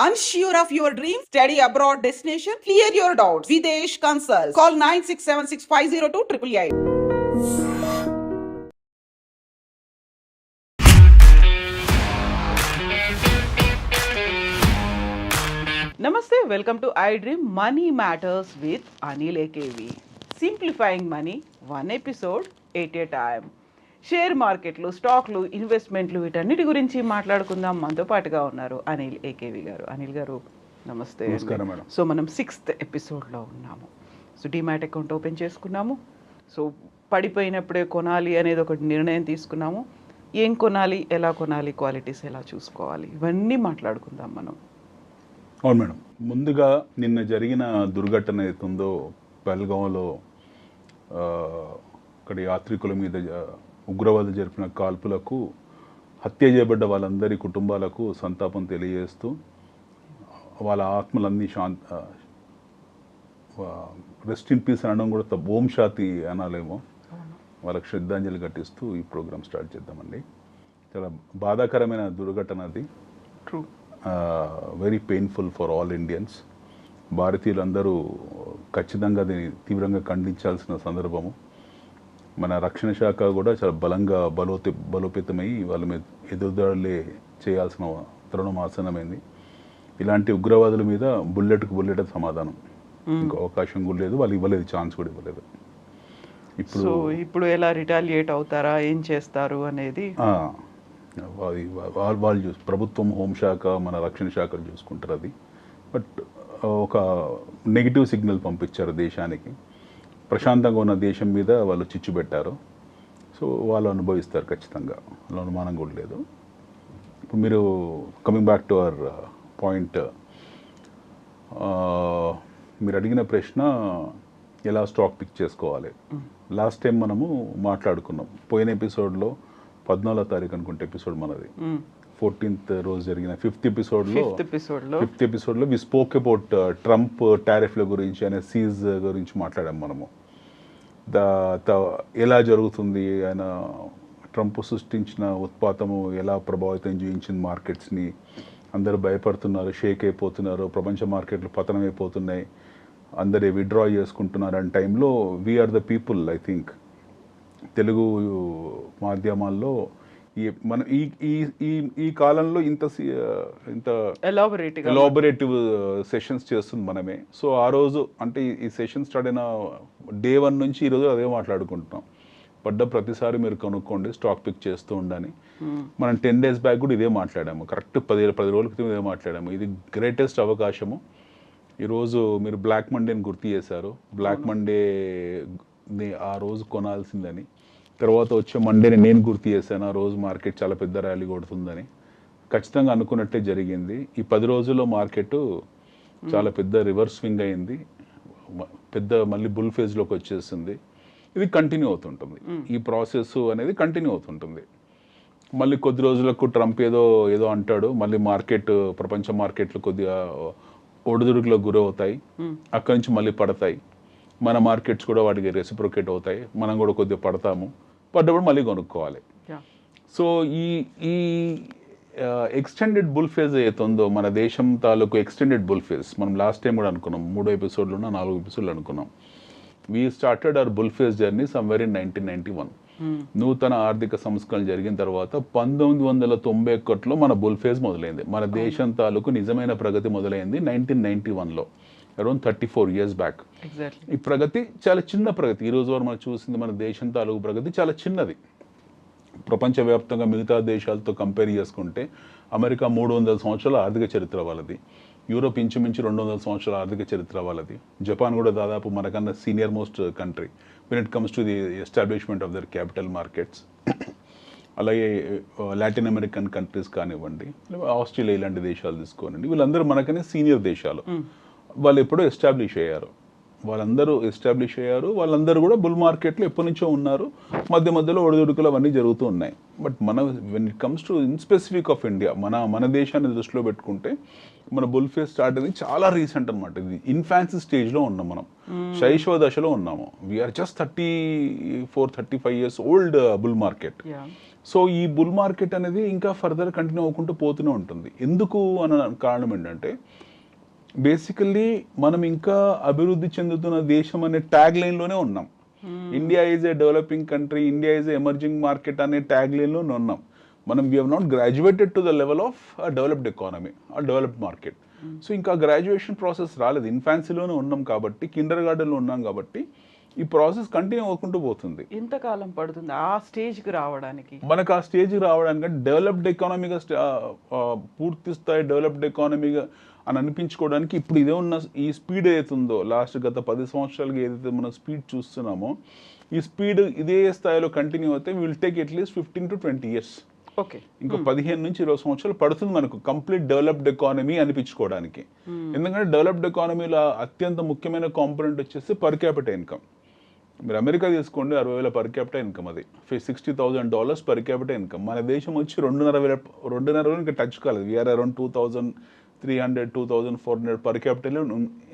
Unsure of your dream? Study abroad destination? Clear your doubts. Videsh Consult. Call 9676502888. Namaste, welcome to iDream Money Matters with Anil AKV. Simplifying money, one episode, 8 a time. Share మార్కెట్లు, స్టాక్లు, ఇన్వెస్ట్మెంట్లు వీటన్నిటి గురించి మాట్లాడుకుందాం. మనతో పాటుగా ఉన్నారు Anil AKV గారు. అనిల్ గారు నమస్తే. నమస్కారం మేడం. సో మనం 6th ఎపిసోడ్లో ఉన్నాము. సో డిమాట్ అకౌంట్ ఓపెన్ చేసుకున్నాము. సో పడిపోయినప్పుడే కొనాలి అనేది ఒక నిర్ణయం తీసుకున్నాము. ఏం కొనాలి, ఎలా కొనాలి, క్వాలిటీస్ ఎలా చూసుకోవాలి, ఇవన్నీ మాట్లాడుకుందాం మనం. అవును మేడం. ముందుగా నిన్న జరిగిన దుర్ఘటన ఏతుందో పహల్గాంలో అక్కడ యాత్రికుల మీద ఉగ్రవాదులు జరిపిన కాల్పులకు హత్య చేయబడ్డ వాళ్ళందరి కుటుంబాలకు సంతాపం తెలియజేస్తూ వాళ్ళ ఆత్మలన్నీ రెస్ట్ ఇన్ పీస్ అనడం కూడా ఓం శాంతి అనాలేమో, వాళ్ళకి శ్రద్ధాంజలి ఘటిస్తూ ఈ ప్రోగ్రామ్ స్టార్ట్ చేద్దామండి. చాలా బాధాకరమైన దుర్ఘటన అది. True. Very painful for all Indians. భారతీయులందరూ ఖచ్చితంగా దీన్ని తీవ్రంగా ఖండించాల్సిన సందర్భము. మన రక్షణ శాఖ కూడా చాలా బలంగా బలోపేతమై వాళ్ళ మీద ఎదురుదాడులే చేయాల్సిన తరుణం ఆసనమైంది. ఇలాంటి ఉగ్రవాదుల మీద బుల్లెట్కు బుల్లెట్ సమాధానం. ఇంకో అవకాశం కూడా లేదు, వాళ్ళు ఇవ్వలేదు, ఛాన్స్ కూడా ఇవ్వలేదు. ఇప్పుడు ఎలా రిటాలియేట్ అవుతారా, ఏం చేస్తారు అనేది వాళ్ళు ప్రభుత్వం, హోంశాఖ, మన రక్షణ శాఖలు చూసుకుంటారు అది. బట్ ఒక నెగిటివ్ సిగ్నల్ పంపించారు దేశానికి. ప్రశాంతంగా ఉన్న దేశం మీద వాళ్ళు చిచ్చు పెట్టారు. సో వాళ్ళు అనుభవిస్తారు ఖచ్చితంగా, అలా అనుమానం కూడా లేదు. ఇప్పుడు మీరు coming back to our point, మీరు అడిగిన ప్రశ్న ఎలా స్టాక్ పిక్ చేసుకోవాలి. లాస్ట్ టైం మనము మాట్లాడుకున్నాం. పోయిన ఎపిసోడ్లో 14వ తారీఖు అనుకుంటే ఎపిసోడ్ మనది, 14th రోజు జరిగిన 5th ఎపిసోడ్లో వి స్పోక్ అబౌట్ ట్రంప్ టారిఫ్ల గురించి అనే సీజ్ గురించి మాట్లాడాం మనము. ఎలా జరుగుతుంది, ఆయన ట్రంప్ సృష్టించిన ఉత్పాతము ఎలా ప్రభావితం చూపించింది మార్కెట్స్ని, అందరూ భయపడుతున్నారు, షేక్ అయిపోతున్నారు, ప్రపంచ మార్కెట్లు పతనం అయిపోతున్నాయి, అందరూ విత్డ్రా చేసుకుంటున్నారు అనే టైంలో we're the people, I think Telugu మాధ్యమాల్లో మన ఈ కాలంలో ఇంత ఎలాబొరేటివ్ సెషన్స్ చేస్తుంది మనమే. సో ఆ రోజు అంటే ఈ సెషన్ స్టార్ట్ అయిన డే 1 నుంచి ఈరోజు అదే మాట్లాడుకుంటున్నాం. పడ్డ ప్రతిసారి మీరు కనుక్కోండి, స్టాక్ పిక్ చేస్తూ ఉండని. మనం 10 days బ్యాక్ కూడా ఇదే మాట్లాడాము, కరెక్ట్ 10 రోజుల క్రితం ఇదే మాట్లాడాము. ఇది గ్రేటెస్ట్ అవకాశము. ఈరోజు మీరు బ్లాక్ మండేని గుర్తు చేశారు. బ్లాక్ మండే ఆ రోజు కొనాల్సిందని. తర్వాత వచ్చే మండేని నేను గుర్తు చేశాను, ఆ రోజు మార్కెట్ చాలా పెద్ద ర్యాలీ కొడుతుందని. ఖచ్చితంగా అనుకున్నట్టే జరిగింది. ఈ 10 రోజుల్లో మార్కెట్ చాలా పెద్ద రివర్స్ స్వింగ్ అయింది, పెద్ద మళ్ళీ బుల్ ఫేజ్లోకి వచ్చేసింది. ఇది కంటిన్యూ అవుతుంటుంది, ఈ ప్రాసెస్ అనేది కంటిన్యూ అవుతుంటుంది. మళ్ళీ కొద్ది రోజులకు ట్రంప్ ఏదో అంటాడు, మళ్ళీ ప్రపంచ మార్కెట్లు కొద్దిగా ఒడిదుడుకులకు గురవుతాయి, అక్కడి నుంచి మళ్ళీ పడతాయి. మన మార్కెట్స్ కూడా వాటికి రెసిప్రొకేట్ అవుతాయి, మనం కూడా కొద్దిగా పడ్డప్పుడు మళ్ళీ కొనుక్కోవాలి. సో ఈ ఎక్స్టెండెడ్ బుల్ ఫేజ్ అవుతుందో మన దేశం తాలూకు ఎక్స్టెండెడ్ బుల్ ఫేజ్, మనం లాస్ట్ టైం కూడా అనుకున్నాం, 3 ఎపిసోడ్లు 4 ఎపిసోడ్లు అనుకున్నాం. We started our bull phase journey somewhere in 1991. నూతన ఆర్థిక సంస్కరణ జరిగిన తర్వాత 1991లో మన బుల్ ఫేజ్ మొదలైంది. మన దేశం తాలూకు నిజమైన ప్రగతి మొదలైంది 1991లో, అరౌండ్ 34 years బ్యాక్. ఈ ప్రగతి చాలా చిన్న ప్రగతి. ఈరోజు వరకు మనం చూసింది మన దేశం తాలూకు ప్రగతి చాలా చిన్నది. ప్రపంచవ్యాప్తంగా మిగతా దేశాలతో కంపేర్ చేసుకుంటే అమెరికా 300 సంవత్సరాల ఆర్థిక చరిత్ర వాళ్ళది, యూరోప్ ఇంచుమించు 200 సంవత్సరాల ఆర్థిక చరిత్ర వాళ్ళది, జపాన్ కూడా దాదాపు మనకన్నా senior most country when it comes to the establishment of their capital markets. అలాగే లాటిన్ అమెరికన్ కంట్రీస్ కానివ్వండి, ఆస్ట్రేలియా ఇలాంటి దేశాలు తీసుకోనండి, వీళ్ళందరూ మనకనే సీనియర్ దేశాలు. వాళ్ళు ఎప్పుడో ఎస్టాబ్లిష్ అయ్యారు, వాళ్ళందరూ కూడా బుల్ మార్కెట్లో ఎప్పటి నుంచో ఉన్నారు. మధ్యలో ఒడిదుడుకులు అవన్నీ జరుగుతూ ఉన్నాయి. But when it comes to in specific of India, మన దేశాన్ని దృష్టిలో పెట్టుకుంటే మన బుల్ ఫేజ్ స్టార్ట్ అయింది చాలా రీసెంట్ అనమాట. ఇది ఇన్ఫాన్సీ స్టేజ్లో ఉన్నాం మనం, శైశవ దశలో ఉన్నాము. We're just 34-35 years old bull market. So ఈ బుల్ మార్కెట్ అనేది ఇంకా ఫర్దర్ కంటిన్యూ అవ్వకుంటూ పోతూనే ఉంటుంది. ఎందుకు అన్న కారణం ఏంటంటే బేసికల్లీ మనం ఇంకా అభివృద్ధి చెందుతున్న దేశం అనే ట్యాగ్ లైన్లోనే ఉన్నాం. India is a developing country, India is a emerging market అనే ట్యాగ్ లైన్లోనే ఉన్నాం. మనం we have not graduated to the level of developed economy, developed market. So ఇంకా గ్రాడ్యుయేషన్ ప్రాసెస్ రాలేదు, ఇన్ఫాన్సీలోనే ఉన్నాం కాబట్టి, కిండర్ గార్డెన్లో ఉన్నాం కాబట్టి ఈ ప్రాసెస్ కంటిన్యూ అవ్వకుంటూ పోతుంది. ఎంతకాలం పడుతుంది ఆ స్టేజ్కి రావడానికి? మనకు ఆ స్టేజ్కి రావడానికి డెవలప్డ్ ఎకానమీగా పూర్తి స్థాయి డెవలప్డ్ ఎకానమీగా అని అనిపించుకోవడానికి ఇప్పుడు ఇదే ఉన్న ఈ స్పీడ్ ఏదైతుందో లాస్ట్ గత 10 సంవత్సరాలుగా ఏదైతే మనం స్పీడ్ చూస్తున్నామో ఈ స్పీడ్ ఇదే స్థాయిలో కంటిన్యూ అయితే will take at least 15 to 20 years. Okay, ఇంకో 15 నుంచి 20 సంవత్సరాలు పడుతుంది మనకు కంప్లీట్ డెవలప్డ్ ఎకానమీ అనిపించుకోవడానికి. ఎందుకంటే డెవలప్డ్ ఎకానమీలో అత్యంత ముఖ్యమైన కాంపోనెంట్ వచ్చేసి పర్ క్యాపిటల్ ఇన్కమ్. మీరు అమెరికా తీసుకోండి, 60,000 పర్ క్యాపిటల్ ఇన్కమ్, అది $60,000 పర్ క్యాపిటల్ ఇన్కమ్. మన దేశం వచ్చి 2.5 ఇంకా టచ్ కాలేదు. వీఆర్ అరౌండ్ 2,300 2,400 పర్ క్యాపిటల్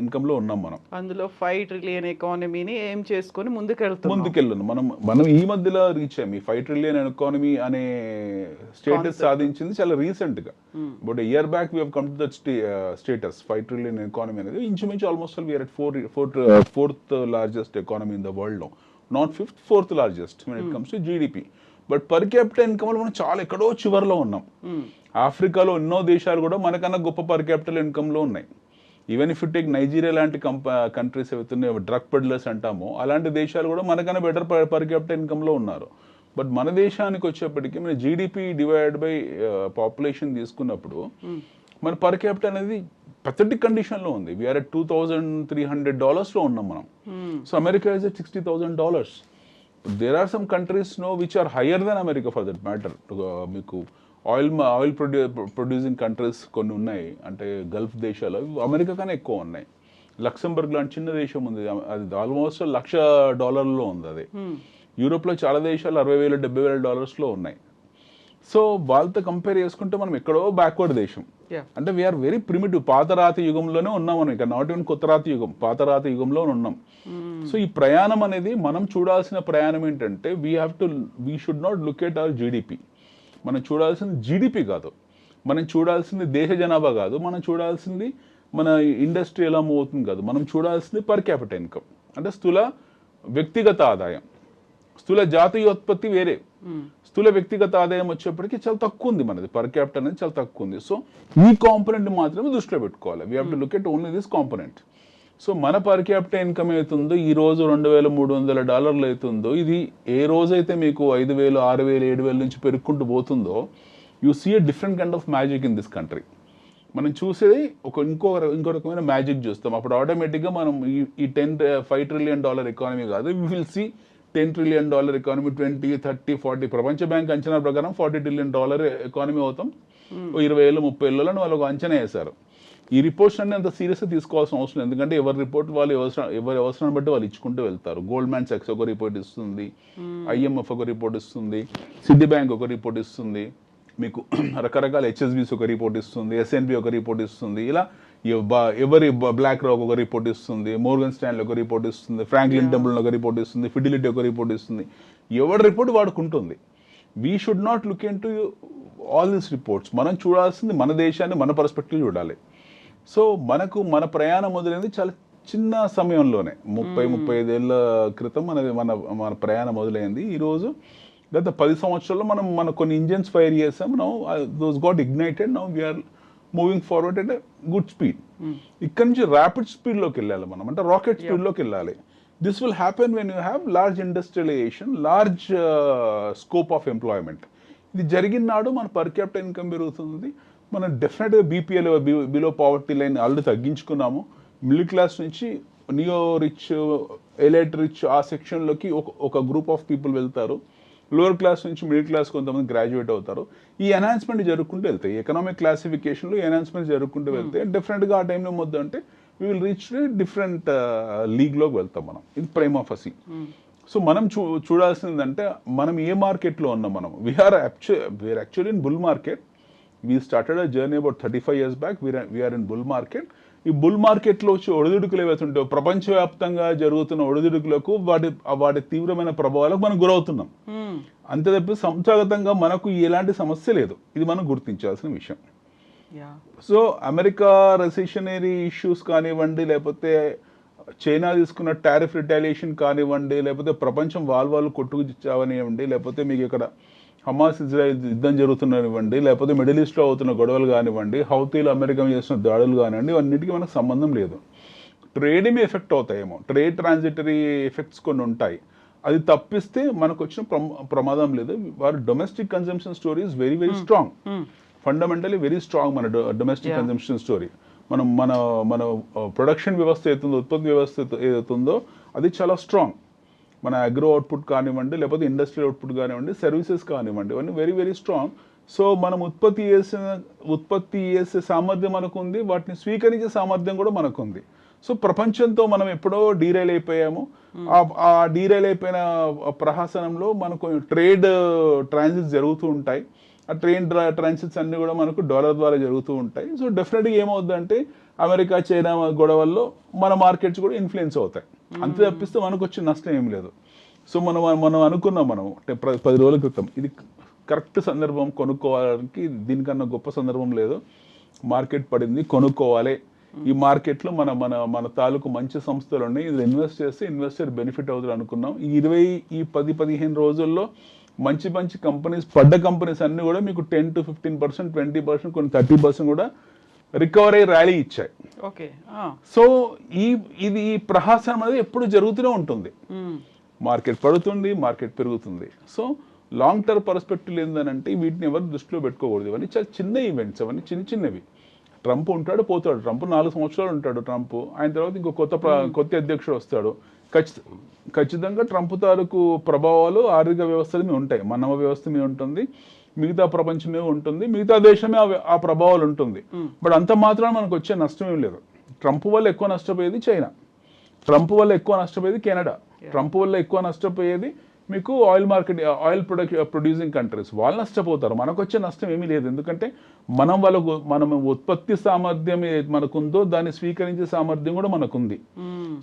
ఇన్కమ్లో ఉన్నాం మనం. అందులో 5 ట్రిలియన్ ఎకానమీని ఏం చేసుకొని ముందుకెళ్తున్నాం మనం ఈ మధ్యలో రీచ్ అయ్యాం. ఈ 5 ట్రిలియన్ ఎకానమీ అనే స్టేటస్ సాధించింది చాలా రీసెంట్గా. But year back we have come to that status 5 trillion economy అనేది ఇంచుమించు almost we are at fourth largest economy in the వరల్డ్లో, not fifth, fourth largest when it comes to GDP. But per capital ఇన్కమ్లో మనం చాలా ఎక్కడో చివరిలో ఉన్నాం. ఆఫ్రికాలో ఎన్నో దేశాలు కూడా మనకన్నా గొప్ప పర్ క్యాపిటల్ ఇన్కమ్లో ఉన్నాయి. Even if you take Nigeria లాంటి కంట్రీస్ ఏవైతున్నాయో డ్రగ్ పెడ్లర్స్ అంటామో అలాంటి దేశాలు కూడా మనకన్నా బెటర్ పర్ క్యాపిటల్ ఇన్కమ్లో ఉన్నారు. బట్ మన దేశానికి వచ్చేప్పటికీ మన జీడిపి డివైడ్ బై పాపులేషన్ తీసుకున్నప్పుడు మన పర్ క్యాపిటల్ అనేది పథెటిక్ కండిషన్లో ఉంది. వీఆర్ అట్ $2,300 ఉన్నాం మనం. So America is at $60,000. There are some countries which are higher than America for that matter. మీకు ఆయిల్ ప్రొడ్యూసింగ్ కంట్రీస్ కొన్ని ఉన్నాయి, అంటే గల్ఫ్ దేశాలు, అమెరికా కన్నా ఎక్కువ ఉన్నాయి. లక్సెంబర్గ్ లాంటి చిన్న దేశం ఉంది, అది ఆల్మోస్ట్ $1,00,000 ఉంది. అది యూరోప్లో చాలా దేశాలు $60,000 $70,000 ఉన్నాయి. సో వాళ్ళతో కంపేర్ చేసుకుంటే మనం ఎక్కడో బ్యాక్వర్డ్ దేశం. అంటే వీఆర్ వెరీ ప్రిమిటివ్. పాత రాతి యుగంలోనే ఉన్నాం మనం, ఇక నాట్ ఈవెన్ కొత్త రాతి యుగం, పాత రాతి యుగంలో ఉన్నాం. సో ఈ ప్రయాణం అనేది మనం చూడాల్సిన ప్రయాణం ఏంటంటే we should not look at our GDP. మనం చూడాల్సింది జీడిపి కాదు, మనం చూడాల్సింది దేశ జనాభా కాదు, మనం చూడాల్సింది మన ఇండస్ట్రీ ఎలా మూవ్ అవుతుంది కాదు, మనం చూడాల్సింది పర్ క్యాపిటల్ ఇన్కమ్. అంటే స్థూల వ్యక్తిగత ఆదాయం. స్థూల జాతీయోత్పత్తి వేరే, స్థూల వ్యక్తిగత ఆదాయం వచ్చేప్పటికి చాలా తక్కువ ఉంది మనది, పర్ క్యాపిటల్ అనేది చాలా తక్కువ ఉంది. సో ఈ కాంపోనెంట్ మాత్రమే దృష్టిలో పెట్టుకోవాలి. We have to look at only this component. So మన పర్ క్యాపిటల్ ఇన్కమ్ అవుతుందో ఈ రోజు $2,300 అవుతుందో, ఇది ఏ రోజైతే మీకు 5,000 6,000 7,000 నుంచి పెరుగుకుంటూ పోతుందో you see a different kind of magic in this country. మనం చూసేది ఇంకో రకమైన మ్యాజిక్ చూస్తాం. అప్పుడు ఆటోమేటిక్గా మనం ఈ $5 ట్రిలియన్ ఎకానమీ కాదు, we will see $10 trillion economy, 20, 30, 40 ప్రపంచ బ్యాంక్ అంచనా ప్రకారం $40 ట్రిలియన్ ఎకానమీ అవుతాం 20 ఏళ్ళు 30 ఏళ్ళలో వాళ్ళు ఒక అంచనా వేశారు. ఈ రిపోర్ట్స్ అన్ని అంత సీరియస్గా తీసుకోవాల్సిన అవసరం లేదు, ఎందుకంటే ఎవరి రిపోర్ట్ వాళ్ళు ఎవరి అవసరాన్ని బట్టి వాళ్ళు ఇచ్చుకుంటూ వెళ్తారు. గోల్డ్మ్యాన్ సాక్స్ ఒక రిపోర్ట్ ఇస్తుంది, IMF ఒక రిపోర్ట్ ఇస్తుంది, సిటీ బ్యాంక్ ఒక రిపోర్ట్ ఇస్తుంది, మీకు రకరకాల HSBC ఒక రిపోర్ట్ ఇస్తుంది, SNB ఒక రిపోర్ట్ ఇస్తుంది. ఇలా ఎవరి బ్లాక్ రాక్ ఒక రిపోర్ట్ ఇస్తుంది, మోర్గన్ స్టాన్లీ ఒక రిపోర్ట్ ఇస్తుంది, ఫ్రాంక్లిన్ టెంపుల్న్ ఒక రిపోర్ట్ ఇస్తుంది, ఫిడిలిటీ ఒక రిపోర్ట్ ఇస్తుంది. ఎవరి రిపోర్ట్ వాడుకుంటుంది. We should not look in to all these reports. మనం చూడాల్సింది మన దేశాన్ని మన పర్స్పెక్టివ్ చూడాలి. సో మన ప్రయాణం మొదలైంది చాలా చిన్న సమయంలోనే, 30-35 ఏళ్ళ క్రితం మన ప్రయాణం మొదలైంది. ఈరోజు గత 10 సంవత్సరాల్లో మనం కొన్ని ఇంజన్స్ ఫైర్ చేసాం. Those got ignited. Now we're moving forward at good speed. ఇక్కడ నుంచి ర్యాపిడ్ స్పీడ్లోకి వెళ్ళాలి మనం, అంటే రాకెట్ స్పీడ్లోకి వెళ్ళాలి. This will happen when you have large industrialisation, large scope of employment. ఇది జరిగిన నాడు మన పర్ క్యాపిటల్ ఇన్కమ్ పెరుగుతుంది. మనం డెఫినెట్గా BPL below poverty line already తగ్గించుకున్నాము. మిడిల్ క్లాస్ నుంచి నియో రిచ్, ఎలైట్ రిచ్ ఆ సెక్షన్లోకి ఒక గ్రూప్ ఆఫ్ పీపుల్ వెళ్తారు. లోవర్ క్లాస్ నుంచి మిడిల్ క్లాస్ కొంతమంది గ్రాడ్యుయేట్ అవుతారు. ఈ ఎన్హాన్స్మెంట్ జరుగుకుంటూ వెళ్తాయి. ఎకనామిక్ క్లాసిఫికేషన్లో ఎన్హాన్స్మెంట్ జరుగుకుంటూ వెళ్తాయి. డెఫినెట్గా ఆ టైంలో మొత్తం అంటే వీ విల్ రీచ్ డిఫరెంట్ లీగ్లోకి వెళ్తాం మనం. ఇది ప్రైమ్ ఆఫ్ అసీ. సో మనం చూడాల్సిందంటే మనం ఏ మార్కెట్లో ఉన్నాం. మనం we're actually in bull market. We started a journey about 35 years back. We're in bull market. ఈ బుల్ మార్కెట్లో వచ్చి ఒడిదుడుకులు ఏవైతుంటాయో, ప్రపంచవ్యాప్తంగా జరుగుతున్న ఒడిదుడుకులకు వాటి తీవ్రమైన ప్రభావాలకు మనం గురవుతున్నాం. అంతే తప్పి సంస్థాగతంగా మనకు ఎలాంటి సమస్య లేదు. ఇది మనం గుర్తించాల్సిన విషయం. సో అమెరికా రెసిషనరీ ఇష్యూస్ కానివ్వండి, లేకపోతే చైనా తీసుకున్న టారిఫ్ రిటాలియేషన్ కానివ్వండి, లేకపోతే ప్రపంచం వాళ్ళు కొట్టుకునివ్వండి, లేకపోతే మీకు ఇక్కడ హమాస్ ఇజ్రాయెల్ యుద్ధం జరుగుతున్నవ్వండి, లేకపోతే మిడిల్ ఈస్ట్లో అవుతున్న గొడవలు కానివ్వండి, హౌతీలు అమెరికా చేస్తున్న దాడులు కానివ్వండి, ఇవన్నిటికీ మనకు సంబంధం లేదు. ట్రేడ్ ఏమి ఎఫెక్ట్ అవుతాయేమో, ట్రేడ్ ట్రాన్సిటరీ ఎఫెక్ట్స్ కొన్ని ఉంటాయి. అది తప్పిస్తే మనకు వచ్చిన ప్రమాదం లేదు. వారి domestic consumption story is very very strong, fundamentally very strong. మన డొమెస్టిక్ కన్జంప్షన్ స్టోరీ, మన ప్రొడక్షన్ వ్యవస్థ ఏతుందో, ఉత్పత్తి వ్యవస్థ ఏదైతుందో అది చాలా స్ట్రాంగ్. మన అగ్రో అవుట్పుట్ కానివ్వండి, లేకపోతే ఇండస్ట్రియల్ అవుట్పుట్ కానివ్వండి, సర్వీసెస్ కానివ్వండి, ఇవన్నీ వెరీ వెరీ స్ట్రాంగ్. సో మనం ఉత్పత్తి చేసే సామర్థ్యం మనకు ఉంది, వాటిని స్వీకరించే సామర్థ్యం కూడా మనకు ఉంది. సో ప్రపంచంతో మనం ఎప్పుడో డీరైల్ అయిపోయాము. ఆ డీరైల్ అయిపోయిన ప్రహాసనంలో మనకు ట్రేడ్ ట్రాన్సిట్స్ జరుగుతూ ఉంటాయి. ఆ ట్రేడ్ ట్రాన్సిట్స్ అన్నీ కూడా మనకు డాలర్ ద్వారా జరుగుతూ ఉంటాయి. సో డెఫినెట్గా ఏమవుతుందంటే అమెరికా చైనా గొడవల్లో మన మార్కెట్స్ కూడా ఇన్ఫ్లుయెన్స్ అవుతాయి. అంతే తప్పిస్తే మనకు వచ్చే నష్టం ఏం లేదు. సో మనం అనుకున్నాం, మనం 10 రోజుల క్రితం ఇది కరెక్ట్ సందర్భం కొనుక్కోవడానికి, దీనికన్నా గొప్ప సందర్భం లేదు. మార్కెట్ పడింది, కొనుక్కోవాలి. ఈ మార్కెట్లో మన తాలూకు మంచి సంస్థలు ఉన్నాయి, ఇది ఇన్వెస్ట్ చేస్తే ఇన్వెస్టర్ బెనిఫిట్ అవుతుంది అనుకున్నాం. ఈ 10-15 రోజుల్లో మంచి కంపెనీస్, పడ్డ కంపెనీస్ అన్నీ కూడా మీకు 10 to 15%, 20%, కొన్ని 30% కూడా రికవరీ ర్యాలీ ఇచ్చాయి. ఓకే. సో ఇది ప్రహాసనం అనేది ఎప్పుడు జరుగుతూనే ఉంటుంది. మార్కెట్ పడుతుంది, మార్కెట్ పెరుగుతుంది. సో లాంగ్ టర్మ్ పర్స్పెక్టివ్ ఏంటంటే వీటిని ఎవరు దృష్టిలో పెట్టుకోకూడదు. ఇవన్నీ చాలా చిన్న ఈవెంట్స్, అవన్నీ చిన్నవి. ట్రంప్ ఉంటాడు, పోతాడు. ట్రంప్ 4 సంవత్సరాలు ఉంటాడు. ట్రంప్ ఆయన తర్వాత ఇంకో కొత్త అధ్యక్షుడు వస్తాడు. ఖచ్చితంగా ట్రంప్ తాలూకు ప్రభావాలు ఆర్థిక వ్యవస్థల మీద ఉంటాయి, మానవ వ్యవస్థ మీద ఉంటుంది, మిగతా ప్రపంచమే ఉంటుంది, మిగతా దేశమే ఆ ప్రభావాలు ఉంటుంది. బట్ అంత మాత్రం మనకు వచ్చే నష్టం ఏం లేదు. ట్రంప్ వల్ల ఎక్కువ నష్టపోయేది చైనా, ట్రంప్ వల్ల ఎక్కువ నష్టపోయేది కెనడా, ట్రంప్ వల్ల ఎక్కువ నష్టపోయేది మీకు ఆయిల్ ప్రొడ్యూసింగ్ కంట్రీస్. వాళ్ళు నష్టపోతారు, మనకు వచ్చే నష్టం ఏమీ లేదు. ఎందుకంటే మనం ఉత్పత్తి సామర్థ్యం మనకుందో దాన్ని స్వీకరించే సామర్థ్యం కూడా మనకుంది.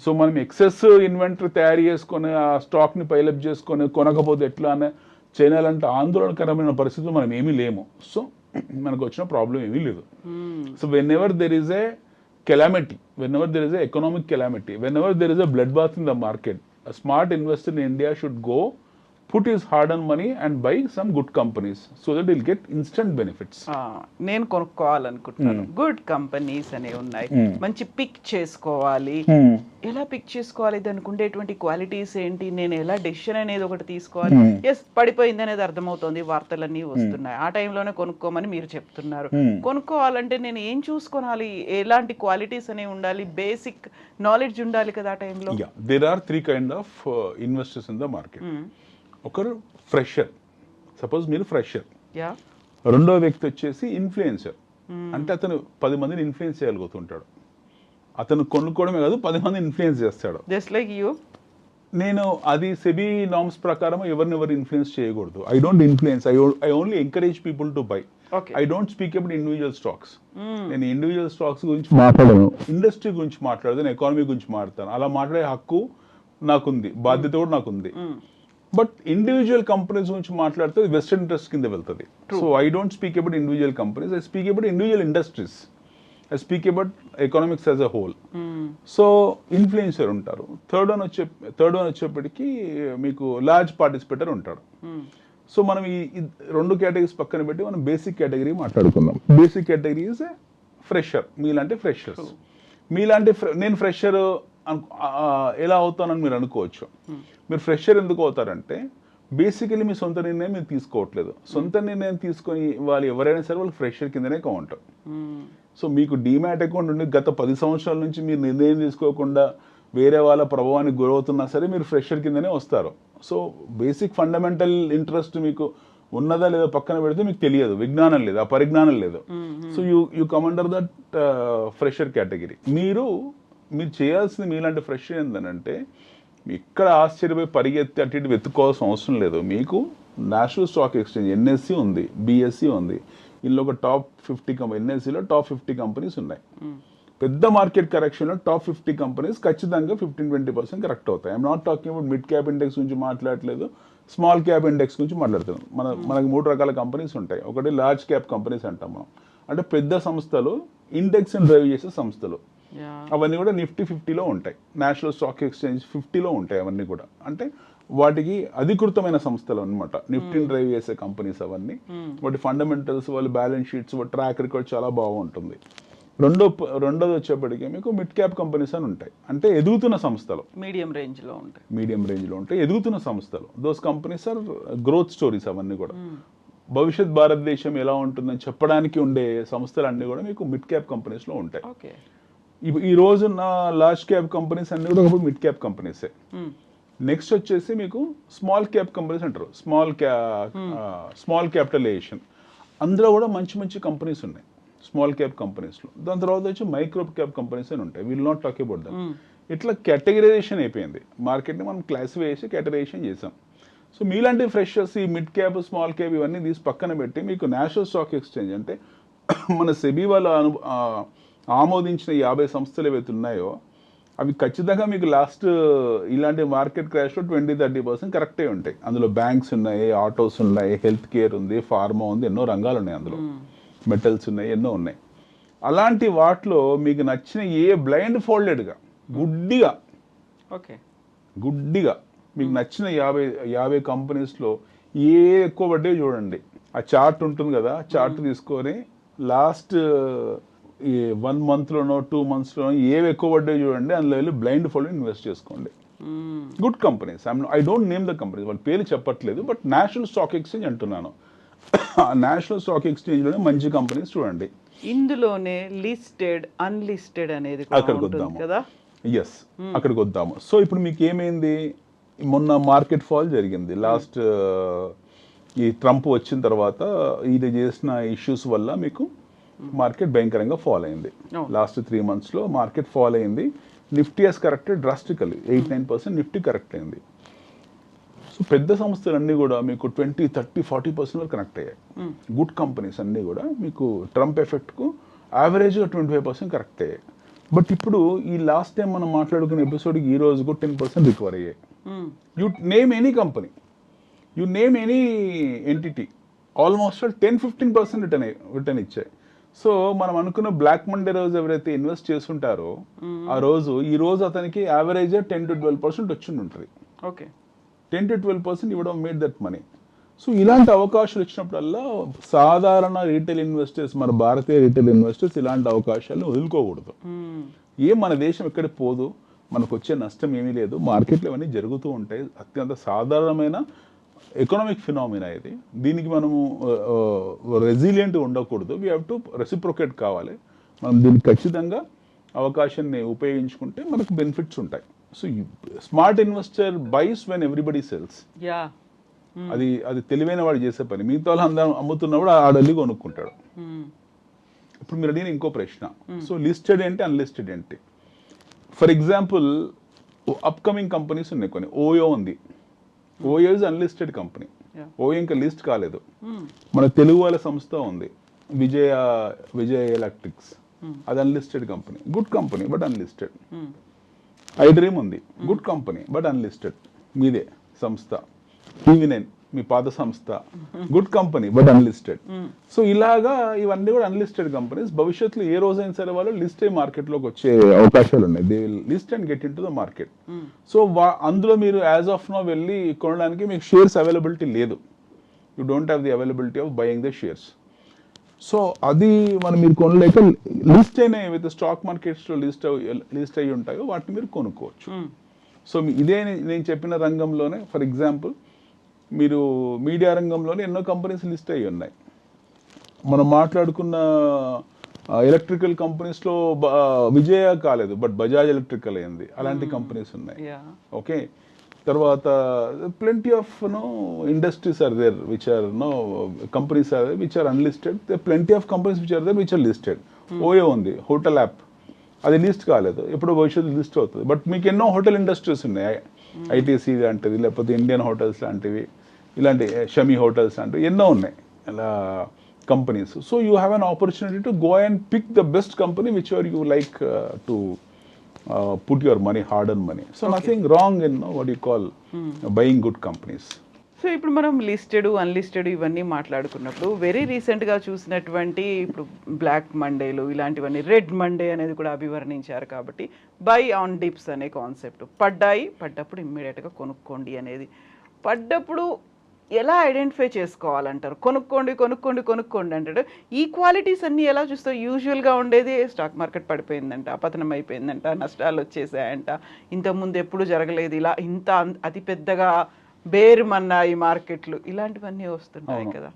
సో మనం ఎక్సెస్ ఇన్వెంటరీ తయారు చేసుకొని ఆ స్టాక్ని పైలప్ చేసుకొని కొనకపోతే ఎట్లా అనే చైనా లాంటి ఆందోళనకరమైన పరిస్థితులు మనం ఏమీ లేము. సో మనకు వచ్చిన ప్రాబ్లం ఏమీ లేదు. So when ever there is a calamity, whenever there is a economic calamity, whenever there is a bloodbath in the market, a smart investor in India should go put his hard-earned money and buy some good companies so that he'll get instant benefits. నేను కొనుక్కోవాలనుకుంటున్నాను, good companies అనేవి ఉన్నాయి, మంచి pick చేసుకోవాలి. ఎలా pick చేసుకోవాలి, దానికి ఉండేటువంటి qualities ఏంటి, నేను ఎలా డెసిషన్ అనేది ఒకటి తీసుకోవాలి. ఎస్, పడిపోయింది అనేది అర్థమవుతోంది, వార్తలన్నీ వస్తున్నాయి, ఆ టైంలోనే కొనుక్కోమని మీరు చెప్తున్నారు. కొనుక్కోవాలంటే నేను ఏం చూసుకోవాలి, ఎలాంటి క్వాలిటీస్ అనేవి ఉండాలి, బేసిక్ నాలెడ్జ్ ఉండాలి కదా ఆ టైంలో? There are 3 kinds of investors in the market. ఒకరు ఫ్రెషర్, సపోజ్ మీరు ఫ్రెషర్. రెండో వ్యక్తి వచ్చేసి ఇన్ఫ్లుయెన్సర్, అంటే అతను 10 మందిని ఇన్ఫ్లుయెన్స్ చేయగలుగుతుంటాడు. అతను కొనుక్కోవడమే కాదు, 10 మందిని ఇన్ఫ్లుయెన్స్ చేస్తాడు. Just like you. నేను అది సెబీ నార్మ్స్ ప్రకారం ఎవరు ఇన్ఫ్లుయెన్స్ చేయకూడదు. I don't influence, I only encourage people to buy. I don't speak about individual stocks. నేను ఇండివిజువల్ స్టాక్స్ గురించి మాట్లాడను, ఇండస్ట్రీ గురించి మాట్లాడతాను, ఎకానమీ గురించి మాట్లాడతాను. అలా మాట్లాడే హక్కు నాకుంది, బాధ్యత కూడా నాకుంది. బట్ ఇండివిజువల్ కంపెనీస్ గురించి మాట్లాడితే వెస్టర్న్ ఇంట్రెస్ట్ కింద వెళ్తుంది. So I don't speak about individual companies, I speak about individual industries, I speak about economics as a whole. So influencer ఉంటారు. థర్డ్ వన్ వచ్చేప్పటికి మీకు లార్జ్ పార్టిసిపేటర్ ఉంటాడు. సో మనం ఈ 2 కేటగిరీస్ పక్కన పెట్టి మనం బేసిక్ కేటగిరీ మాట్లాడుకుందాం. బేసిక్ కేటగిరీ ఈజ్ ఫ్రెషర్, మీలాంటి ఫ్రెషర్స్. నేను ఫ్రెషర్ ఎలా అవుతానని మీరు అనుకోవచ్చు. మీరు ఫ్రెషర్ ఎందుకు అవుతారంటే బేసికలీ మీ సొంత నిర్ణయం మీరు తీసుకోవట్లేదు. సొంత నిర్ణయం తీసుకొని వాళ్ళు ఎవరైనా సరే వాళ్ళు ఫ్రెషర్ కిందనే కౌంట్. సో మీకు డీమ్యాట్ అకౌంట్ ఉండి గత 10 సంవత్సరాల నుంచి మీరు నిర్ణయం తీసుకోకుండా వేరే వాళ్ళ ప్రభావానికి గురవుతున్నా సరే మీరు ఫ్రెషర్ కిందనే వస్తారు. సో బేసిక్ ఫండమెంటల్ ఇంట్రెస్ట్ మీకు ఉన్నదా లేదా పక్కన పెడితే మీకు తెలియదు, విజ్ఞానం లేదు, ఆ పరిజ్ఞానం లేదు. So you come under that fresher category. మీరు చేయాల్సింది మీలాంటి ఫ్రెషర్ ఏంటంటే ఇక్కడ ఆశ్చర్యపోయి పరిగెత్తి అటు ఇటు వెతుక్కోవాల్సిన అవసరం లేదు. మీకు నేషనల్ స్టాక్ ఎక్స్చేంజ్ NSE ఉంది, BSE ఉంది, ఇందులో ఒక టాప్ 50 కంపెనీ, ఎన్ఎస్సిలో టాప్ 50 కంపెనీస్ ఉన్నాయి. పెద్ద మార్కెట్ కరెక్షన్లో టాప్ 50 కంపెనీస్ ఖచ్చితంగా 15-20% కరెక్ట్ అవుతాయి. I'm not talking about mid cap index గురించి మాట్లాడలేదు, స్మాల్ క్యాప్ ఇండెక్స్ గురించి మాట్లాడుతున్నాం. మనకు 3 రకాల కంపెనీస్ ఉంటాయి. ఒకటి లార్జ్ క్యాప్ కంపెనీస్ అంటాం మనం, అంటే పెద్ద సంస్థలు, ఇండెక్స్ డ్రైవ్ చేసే సంస్థలు. అవన్నీ కూడా నిఫ్టీ 50లో ఉంటాయి, నేషనల్ స్టాక్ ఎక్స్చేంజ్ 50లో ఉంటాయి. అవన్నీ కూడా అంటే వాటికి అధికృతమైన సంస్థలు అనమాట, నిఫ్టీని డ్రైవ్ చేసే కంపెనీస్ అవన్నీ. వాటి ఫండమెంటల్స్, వాళ్ళ బ్యాలెన్స్ షీట్స్, వాటి ట్రాక్ రికార్డ్ చాలా బాగుంటుంది. రెండోది వచ్చేప్పటికీ మీకు మిడ్ క్యాప్ కంపెనీస్ అని ఉంటాయి, అంటే ఎదుగుతున్న సంస్థలు, మీడియం రేంజ్లో ఉంటాయి, ఎదుగుతున్న సంస్థలు. Those companies are growth stories. అవన్నీ కూడా భవిష్యత్ భారతదేశం ఎలా ఉంటుందని చెప్పడానికి ఉండే సంస్థలు అన్నీ కూడా మీకు మిడ్ క్యాప్ కంపెనీస్లో ఉంటాయి. ఈ రోజు నా లార్జ్ క్యాప్ కంపెనీస్ అన్నీ కూడా ఒకప్పుడు మిడ్ క్యాప్ కంపెనీసే. నెక్స్ట్ వచ్చేసి మీకు స్మాల్ క్యాప్ కంపెనీస్ అంటారు, స్మాల్ క్యాపిటలైజేషన్. అందులో కూడా మంచి మంచి కంపెనీస్ ఉన్నాయి స్మాల్ క్యాప్ కంపెనీస్లో. దాని తర్వాత వచ్చి మైక్రో క్యాప్ కంపెనీస్ అని ఉంటాయి. Will not talk about that. ఇట్లా కేటగిరైజేషన్ అయిపోయింది మార్కెట్ని, మనం క్లాసిఫై చేసి కేటగరైజేషన్ చేసాం. సో మీలాంటి ఫ్రెషర్స్ ఈ మిడ్ క్యాప్, స్మాల్ క్యాప్ ఇవన్నీ తీసి పక్కన పెట్టి మీకు నేషనల్ స్టాక్ ఎక్స్చేంజ్ అంటే మన సెబీ వాళ్ళు ఆమోదించిన 50 సంస్థలు ఏవైతే ఉన్నాయో అవి ఖచ్చితంగా మీకు లాస్ట్ ఇలాంటి మార్కెట్ క్రాష్లో 20-30% కరెక్టే ఉంటాయి. అందులో బ్యాంక్స్ ఉన్నాయి, ఆటోస్ ఉన్నాయి, హెల్త్ కేర్ ఉంది, ఫార్మా ఉంది, ఎన్నో రంగాలు ఉన్నాయి అందులో, మెటల్స్ ఉన్నాయి, ఎన్నో ఉన్నాయి. అలాంటి వాటిలో మీకు నచ్చిన బ్లైండ్ ఫోల్డెడ్గా గుడ్డిగా మీకు నచ్చిన 50 కంపెనీస్లో ఎక్కువ పడ్డే చూడండి. ఆ చార్ట్ ఉంటుంది కదా, చార్ట్ తీసుకొని లాస్ట్ 1 monthలోనో 2 monthsలోనో ఎక్కువ పడ్డే చూడండి, అందులో వెళ్ళి బ్లైండ్ ఫోల్డ్ ఇన్వెస్ట్ చేసుకోండి. Good companies, I don't name the companies, వాళ్ళ పేరు చెప్పట్లేదు, బట్ నేషనల్ స్టాక్ ఎక్స్చేంజ్ అంటున్నాను. నేషనల్ స్టాక్ ఎక్స్చేంజ్లోనే మంచి కంపెనీస్ చూడండి. ఇందులోనే లిస్టెడ్, అన్లిస్టెడ్ అనేది అక్కడికి వద్దాము కదా. ఎస్, అక్కడికి వద్దాము. సో ఇప్పుడు మీకు ఏమైంది, మొన్న మార్కెట్ ఫాల్ జరిగింది లాస్ట్ ఈ ట్రంప్ వచ్చిన తర్వాత. ఇది చేసిన ఇష్యూస్ వల్ల మీకు మార్కెట్ భయంకరంగా ఫాల్ అయింది. లాస్ట్ 3 monthsలో మార్కెట్ ఫాల్ అయింది. Nifty has corrected drastically, 8-9% Nifty correct అయింది. సో పెద్ద సంస్థలన్నీ కూడా మీకు 20-30-40% వరకు కనెక్ట్ అయ్యాయి. గుడ్ కంపెనీస్ అన్నీ కూడా మీకు ట్రంప్ ఎఫెక్ట్కు యావరేజ్గా 25% కరెక్ట్ అయ్యాయి. బట్ ఇప్పుడు ఈ లాస్ట్ టైం మనం మాట్లాడుకున్న ఎపిసోడ్కి ఈ రోజు కూడా 10% రికవర్ అయ్యాయి. You name any company, you name any entity, almost 10-15% return ఇచ్చాయి. సో మనం అనుకున్న బ్లాక్ మండే రోజు ఎవరైతే ఇన్వెస్ట్ చేస్తుంటారో ఆ రోజు ఈ రోజు అతనికి యావరేజ్ 10-12% వచ్చి ఉంటుంది. 10-12% ఇవ్వడం మేడ్ దట్ మనీ. సో ఇలాంటి అవకాశాలు వచ్చినప్పుడల్లా సాధారణ రీటైల్ ఇన్వెస్టర్స్, మన భారతీయ రీటైల్ ఇన్వెస్టర్స్ ఇలాంటి అవకాశాలను వదులుకోకూడదు. మన దేశం ఎక్కడ పోదు, మనకు వచ్చే నష్టం ఏమీ లేదు. మార్కెట్లో ఇవన్నీ జరుగుతూ ఉంటాయి, అత్యంత సాధారణమైన ఎకనామిక్ ఫినామినా ఇది. దీనికి మనము రెసిలియంట్ ఉండకూడదు, వీ హ్యావ్ టు రెసిప్రొకేట్ కావాలి. మనం దీనికి ఖచ్చితంగా అవకాశాన్ని ఉపయోగించుకుంటే మనకు బెనిఫిట్స్ ఉంటాయి. So smart investor buys when everybody sells. అది తెలివైన వాడు చేసే పని. మిగతా వాళ్ళు అందరూ అమ్ముతున్నప్పుడు ఆడల్లి కొనుక్కుంటాడు. ఇప్పుడు మీరు అడిగిన ఇంకో ప్రశ్న, సో లిస్టెడ్ ఏంటి, అన్లిస్టెడ్ ఏంటి? ఫర్ ఎగ్జాంపుల్ అప్కమింగ్ కంపెనీస్ ఉన్నాయి కొన్ని. ఓయో ఉంది, OYO is unlisted company. OYO ఇంకా లిస్ట్ కాలేదు. మన తెలుగు వాళ్ళ సంస్థ ఉంది విజయ ఎలక్ట్రిక్స్, అది unlisted company, good company but unlisted. IDream ఉంది, గుడ్ కంపెనీ బట్ అన్లిస్టెడ్, మీదే సంస్థ. టీవీ9 మీ పాత సంస్థ, good company but unlisted. So ఇలాగా ఇవన్నీ కూడా అన్లిస్టెడ్ కంపెనీస్. భవిష్యత్తులో ఏ రోజైనా సరే వాళ్ళు లిస్ట్ అయ్యి మార్కెట్లోకి వచ్చే అవకాశాలు ఉన్నాయి. They will list and get in to the market. So అందులో మీరు యాజ్ ఆఫ్ నో వెళ్ళి కొనడానికి మీకు షేర్స్ అవైలబిలిటీ లేదు. You don't have the availability of buying the shares. So అది మీరు కొనలేక లిస్ట్ అయిన ఏవైతే స్టాక్ మార్కెట్స్లో లిస్ట్ అయ్యి ఉంటాయో వాటిని మీరు కొనుక్కోవచ్చు. సో ఇదే నేను చెప్పిన రంగంలోనే, ఫర్ ఎగ్జాంపుల్ మీరు మీడియా రంగంలోనే ఎన్నో కంపెనీస్ లిస్ట్ అయ్యి ఉన్నాయి. మనం మాట్లాడుకున్న ఎలక్ట్రికల్ కంపెనీస్లో విజయ కాలేదు, బట్ బజాజ్ ఎలక్ట్రికల్ అయింది. అలాంటి కంపెనీస్ ఉన్నాయి. ఓకే, తర్వాత plenty of industries are there which are companies are which are unlisted. Plenty of companies which are there which are listed. Oyo ఉంది, హోటల్ యాప్, అది లిస్ట్ కాలేదు, ఎప్పుడు భవిష్యత్తు లిస్ట్ అవుతుంది. బట్ మీకు ఎన్నో హోటల్ ఇండస్ట్రీస్ ఉన్నాయి, ఐటీసీ లాంటిది, లేకపోతే ఇండియన్ హోటల్స్ లాంటివి, ఇలాంటి షమీ హోటల్స్ లాంటివి ఎన్నో ఉన్నాయి. అలా companies. So you have an opportunity to go and pick the best company whichever you like to put your money, hard-earned money. So nothing wrong in what you call buying good companies. So ఇప్పుడు మనం listed unlisted ఇవన్నీ మాట్లాడుకున్నప్పుడు very రీసెంట్గా చూసినటువంటి ఇప్పుడు black మండేలు ఇలాంటివన్నీ red Monday అనేది కూడా అభివర్ణించారు కాబట్టి బై ఆన్ డిప్స్ అనే కాన్సెప్ట్ పడ్డప్పుడు ఇమ్మీడియట్గా కొనుక్కోండి అనేది పడ్డప్పుడు ఎలా ఐడెంటిఫై చేసుకోవాలంటారు కొనుక్కోండి అంటాడు ఈ క్వాలిటీస్ అన్నీ ఎలా చూస్తావు యూజువల్గా ఉండేది స్టాక్ మార్కెట్ పడిపోయిందంట అపతనం అయిపోయిందంట నష్టాలు వచ్చేసాయంట ఇంతకుముందు ఎప్పుడు జరగలేదు ఇలా ఇంత అతి పెద్దగా బేరుమన్నా ఈ మార్కెట్లు ఇలాంటివన్నీ వస్తుంటాయి కదా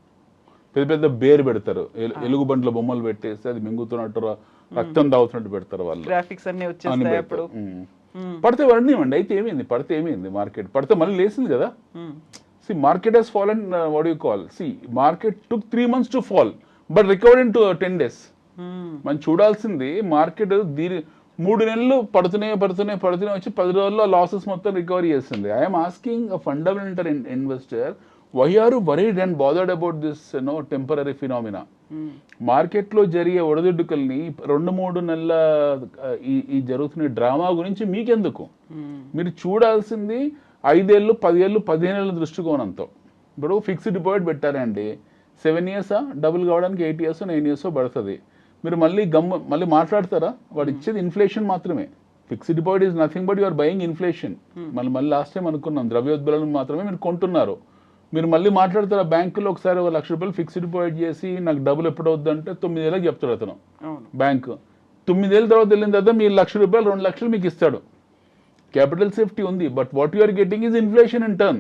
పెద్ద పెద్ద బేరు పెడతారు ఎలుగుబంట్ల బొమ్మలు పెట్టేసి అది మింగుతున్నట్టు రక్తం తాగుతున్నట్టు పెడతారు వాళ్ళు గ్రాఫిక్స్ అన్ని వచ్చేస్తాయి అప్పుడు పడితే పడినివ్వండి అయితే ఏమైంది పడితే ఏమైంది మార్కెట్ పడితే మళ్ళీ లేసింది కదా See, market has fallen, what do you call? See, market took 3 months to fall, but recovered in 10 days. మనం చూడాల్సింది మార్కెట్ దీని 3 నెలలు పడుతూనే వచ్చి 10 రోజుల్లో లాసెస్ మొత్తం రికవరీ చేస్తుంది. I'm asking a fundamental investor why are worried and bothered about this temporary phenomena. మార్కెట్లో జరిగే ఒడదుడుకుల్ని 2-3 నెలల ఈ జరుగుతున్న డ్రామా గురించి మీకెందుకు? మీరు చూడాల్సింది 5 ఏళ్ళు 10 ఏళ్ళు 15 ఏళ్ళ దృష్టికోణంతో. ఇప్పుడు ఫిక్స్డ్ డిపాజిట్ పెట్టారండి 7 ఇయర్సా డబుల్ కావడానికి 8 ఇయర్స్ 9 ఇయర్స్ పడుతుంది. మీరు మళ్ళీ మాట్లాడతారా? వాడు ఇచ్చేది ఇన్ఫ్లేషన్ మాత్రమే. Fixed deposit is nothing but you're buying inflation. మళ్ళీ లాస్ట్ టైం అనుకున్నాం ద్రవ్యోద్బలను మాత్రమే మీరు కొంటున్నారు. మీరు మళ్ళీ మాట్లాడతారా? బ్యాంకులో ఒకసారి ₹1,00,000 ఫిక్స్డ్ డిపాజిట్ చేసి నాకు డబ్బులు ఎప్పుడు అవుద్దంటే 9 ఏళ్ళకి చెప్తాడు అతను. బ్యాంకు 9 ఏళ్ళ తర్వాత వెళ్ళిన తర్వాత మీ ₹1,00,000 2,00,000 మీకు ఇస్తాడు. క్యాపిటల్ సేఫ్టీ ఉంది, but what you're getting is inflation in turn.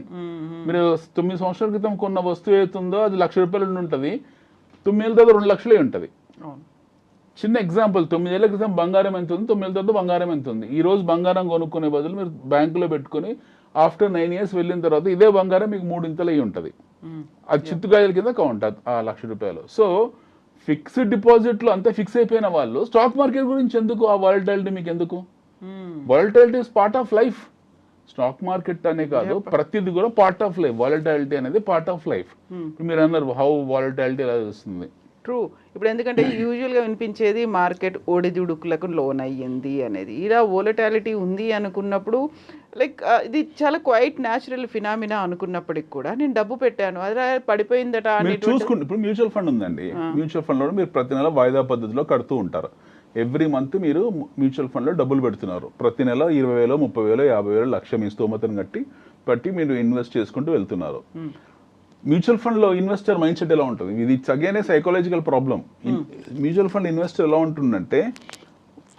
మీరు 9 సంవత్సరాల క్రితం కొన్న వస్తువు ఏతుందో అది ₹1,00,000 ఉంటుంది, 9 ఏళ్ళ తర్వాత 2,00,000 ఉంటుంది. చిన్న ఎగ్జాంపుల్, 9 ఏళ్ళ క్రితం బంగారం ఎంత ఉంది, 9 ఏళ్ళ తర్వాత బంగారం ఎంత ఉంది. ఈ రోజు బంగారం కొనుక్కునే బదులు మీరు బ్యాంకులో పెట్టుకుని ఆఫ్టర్ 9 ఇయర్స్ వెళ్ళిన తర్వాత ఇదే బంగారం మీకు 3 ఇంతలు అయ్యి ఉంటుంది. అది చిత్తుకాయల కింద కౌంట్ ఆ ₹1,00,000. సో ఫిక్స్డ్ డిపాజిట్లో అంతా ఫిక్స్ అయిపోయిన వాళ్ళు స్టాక్ మార్కెట్ గురించి ఎందుకు? ఆ వాలటాలిటీ మీకు ఎందుకు? Volatility is part of life. Stock market అనే కాదు, ప్రతిది కూడా పార్ట్ ఆఫ్ లైఫ్. వాలటాలిటీ అనేది పార్ట్ ఆఫ్ లైఫ్. మీరు అన్నారు హౌ వాలటాలిటీ ఎలా వస్తుంది. ట్రూ. ఇప్పుడు ఎందుకంటే యూజువల్గా వినిపించేది మార్కెట్ ఒడిదుడుకులకు లోన్ అయ్యింది అనేది. ఇలా వోలటాలిటీ ఉంది అనుకున్నప్పుడు లైక్ ఇది చాలా క్వైట్ న్యాచురల్ ఫినామినా అనుకున్నప్పటికి కూడా నేను డబ్బు పెట్టాను అదే పడిపోయిందట అని చూసుకుంటే ఇప్పుడు మ్యూచువల్ ఫండ్ ఉందండి. మ్యూచువల్ ఫండ్లో మీరు ప్రతి నెల వాయిదా పద్ధతిలో కడుతూ ఉంటారు. ఎవ్రీ మంత్ మీరు మ్యూచువల్ ఫండ్లో డబ్బులు పెడుతున్నారు. ప్రతి నెల 20,000 30,000 50,000 1,00,000 మీ స్తోమతను బట్టి మీరు ఇన్వెస్ట్ చేసుకుంటూ వెళ్తున్నారు. మ్యూచువల్ ఫండ్లో ఇన్వెస్టర్ మైండ్ సెట్ ఎలా ఉంటుంది? ఇది it's again A psychological problem. Mutual fund investor ఎలా ఉంటుందంటే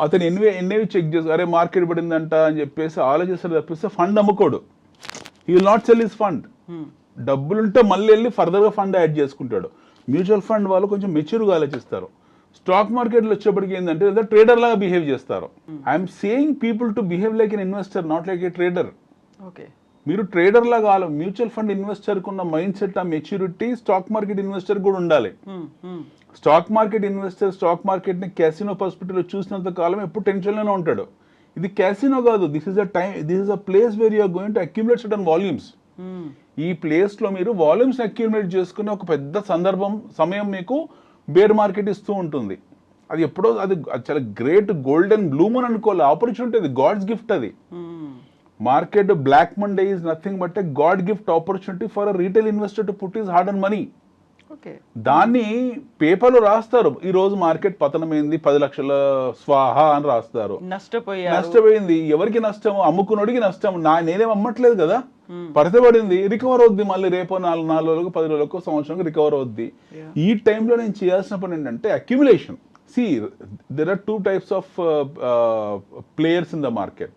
అతను ఎన్నేవి చెక్ చేసి అరే మార్కెట్ పడిందంట అని చెప్పేసి ఆలోచిస్తారు తప్పిస్తే ఫండ్ అమ్ముకోడు. He will not sell his fund. డబ్బులుంటే మళ్ళీ వెళ్ళి ఫర్దర్గా ఫండ్ యాడ్ చేసుకుంటాడు. మ్యూచువల్ ఫండ్ వాళ్ళు కొంచెం మెచ్యూర్గా ఆలోచిస్తారు. స్టాక్ మార్కెట్లో వచ్చేప్పటికి ఏంటంటే లేదా ట్రేడర్ లాగా బిహేవ్ చేస్తారు. I'm saying people to behave like an investor, not like a trader. Okay, మీరు ట్రేడర్ లాగా మ్యూచువల్ ఫండ్ ఇన్వెస్టర్కి ఉన్న మైండ్ సెట్, ఆ మెచ్యూరిటీ స్టాక్ మార్కెట్ ఇన్వెస్టర్ కూడా ఉండాలి. స్టాక్ మార్కెట్ ఇన్వెస్టర్ స్టాక్ మార్కెట్ని క్యాసినో పర్స్పెక్టివ్లో చూసినంత కాలం ఎప్పుడు టెన్షన్లోనే ఉంటాడు. ఇది క్యాసినో కాదు, this is a place where you're going to accumulate certain volumes. ఈ ప్లేస్లో మీరు వాల్యూమ్స్ అక్యుములేట్ చేసుకునే ఒక పెద్ద సమయం మీకు బేర్ మార్కెట్ ఇస్తూ ఉంటుంది. అది ఎప్పుడో అది చాలా గ్రేట్ గోల్డెన్ బ్లూమ్ అని అనుకోవాలి. ఆపర్చునిటీ, అది గాడ్స్ గిఫ్ట్. అది market black Monday is nothing but a God gift opportunity for a retail investor to put his hard and money. దాన్ని పేపర్లో రాస్తారు, ఈ రోజు మార్కెట్ పతనమైంది 10 లక్షల స్వాహా అని రాస్తారు. నష్టపోయింది. ఎవరికి నష్టము? అమ్ముకున్నోడికి నష్టం. నేనేం అమ్మట్లేదు కదా, పడితే పడింది, రికవర్ అవుద్ది. మళ్ళీ రేపో 4 రోజులకు 10 రోజులకు సంవత్సరానికి రికవర్ అవుద్ది. ఈ టైంలో నేను చేయాల్సిన పని ఏంటంటే accumulation. See, there are 2 types of players in the market.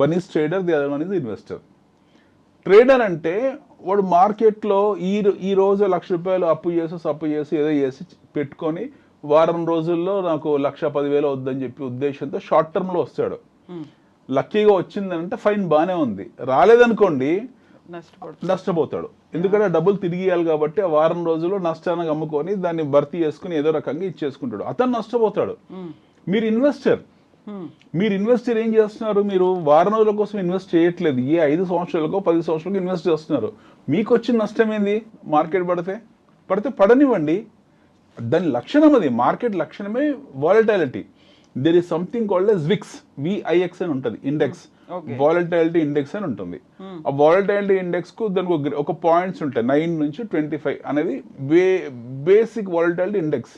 One is trader, the other one is investor. Trader అంటే వాడు మార్కెట్లో ఈ రోజు ₹1,00,000 అప్పు చేసి ఏదో చేసి పెట్టుకొని వారం రోజుల్లో నాకు 1,10,000 వద్దని చెప్పి ఉద్దేశంతో షార్ట్ టర్మ్లో వస్తాడు. లక్కీగా వచ్చిందంటే ఫైన్ బాగానే ఉంది, రాలేదనుకోండి నష్టపోతాడు. ఎందుకంటే డబ్బులు తిరిగి ఇవ్వాలి కాబట్టి ఆ వారం రోజుల్లో నష్టాన్ని అమ్ముకొని దాన్ని భర్తీ చేసుకుని ఏదో రకంగా ఇచ్చేసుకుంటాడు. అతను నష్టపోతాడు. మీరు ఇన్వెస్టర్ ఏం చేస్తున్నారు? మీరు వారం రోజుల కోసం ఇన్వెస్ట్ చేయట్లేదు, 5 సంవత్సరాలకో 10 సంవత్సరాలకు ఇన్వెస్ట్ చేస్తున్నారు. మీకు వచ్చిన నష్టం ఏంది? మార్కెట్ పడితే పడనివ్వండి. దాని లక్షణం అది, మార్కెట్ లక్షణమే volatility. There is something called as VIX, VIX అని ఉంటుంది, ఇండెక్స్, వాలటాలిటీ ఇండెక్స్ అని ఉంటుంది. ఆ వాలటాలిటీ ఇండెక్స్ కు దానికి ఒక పాయింట్స్ ఉంటాయి, 9 నుంచి 25 అనేది బేసిక్ వాలటాలిటీ ఇండెక్స్.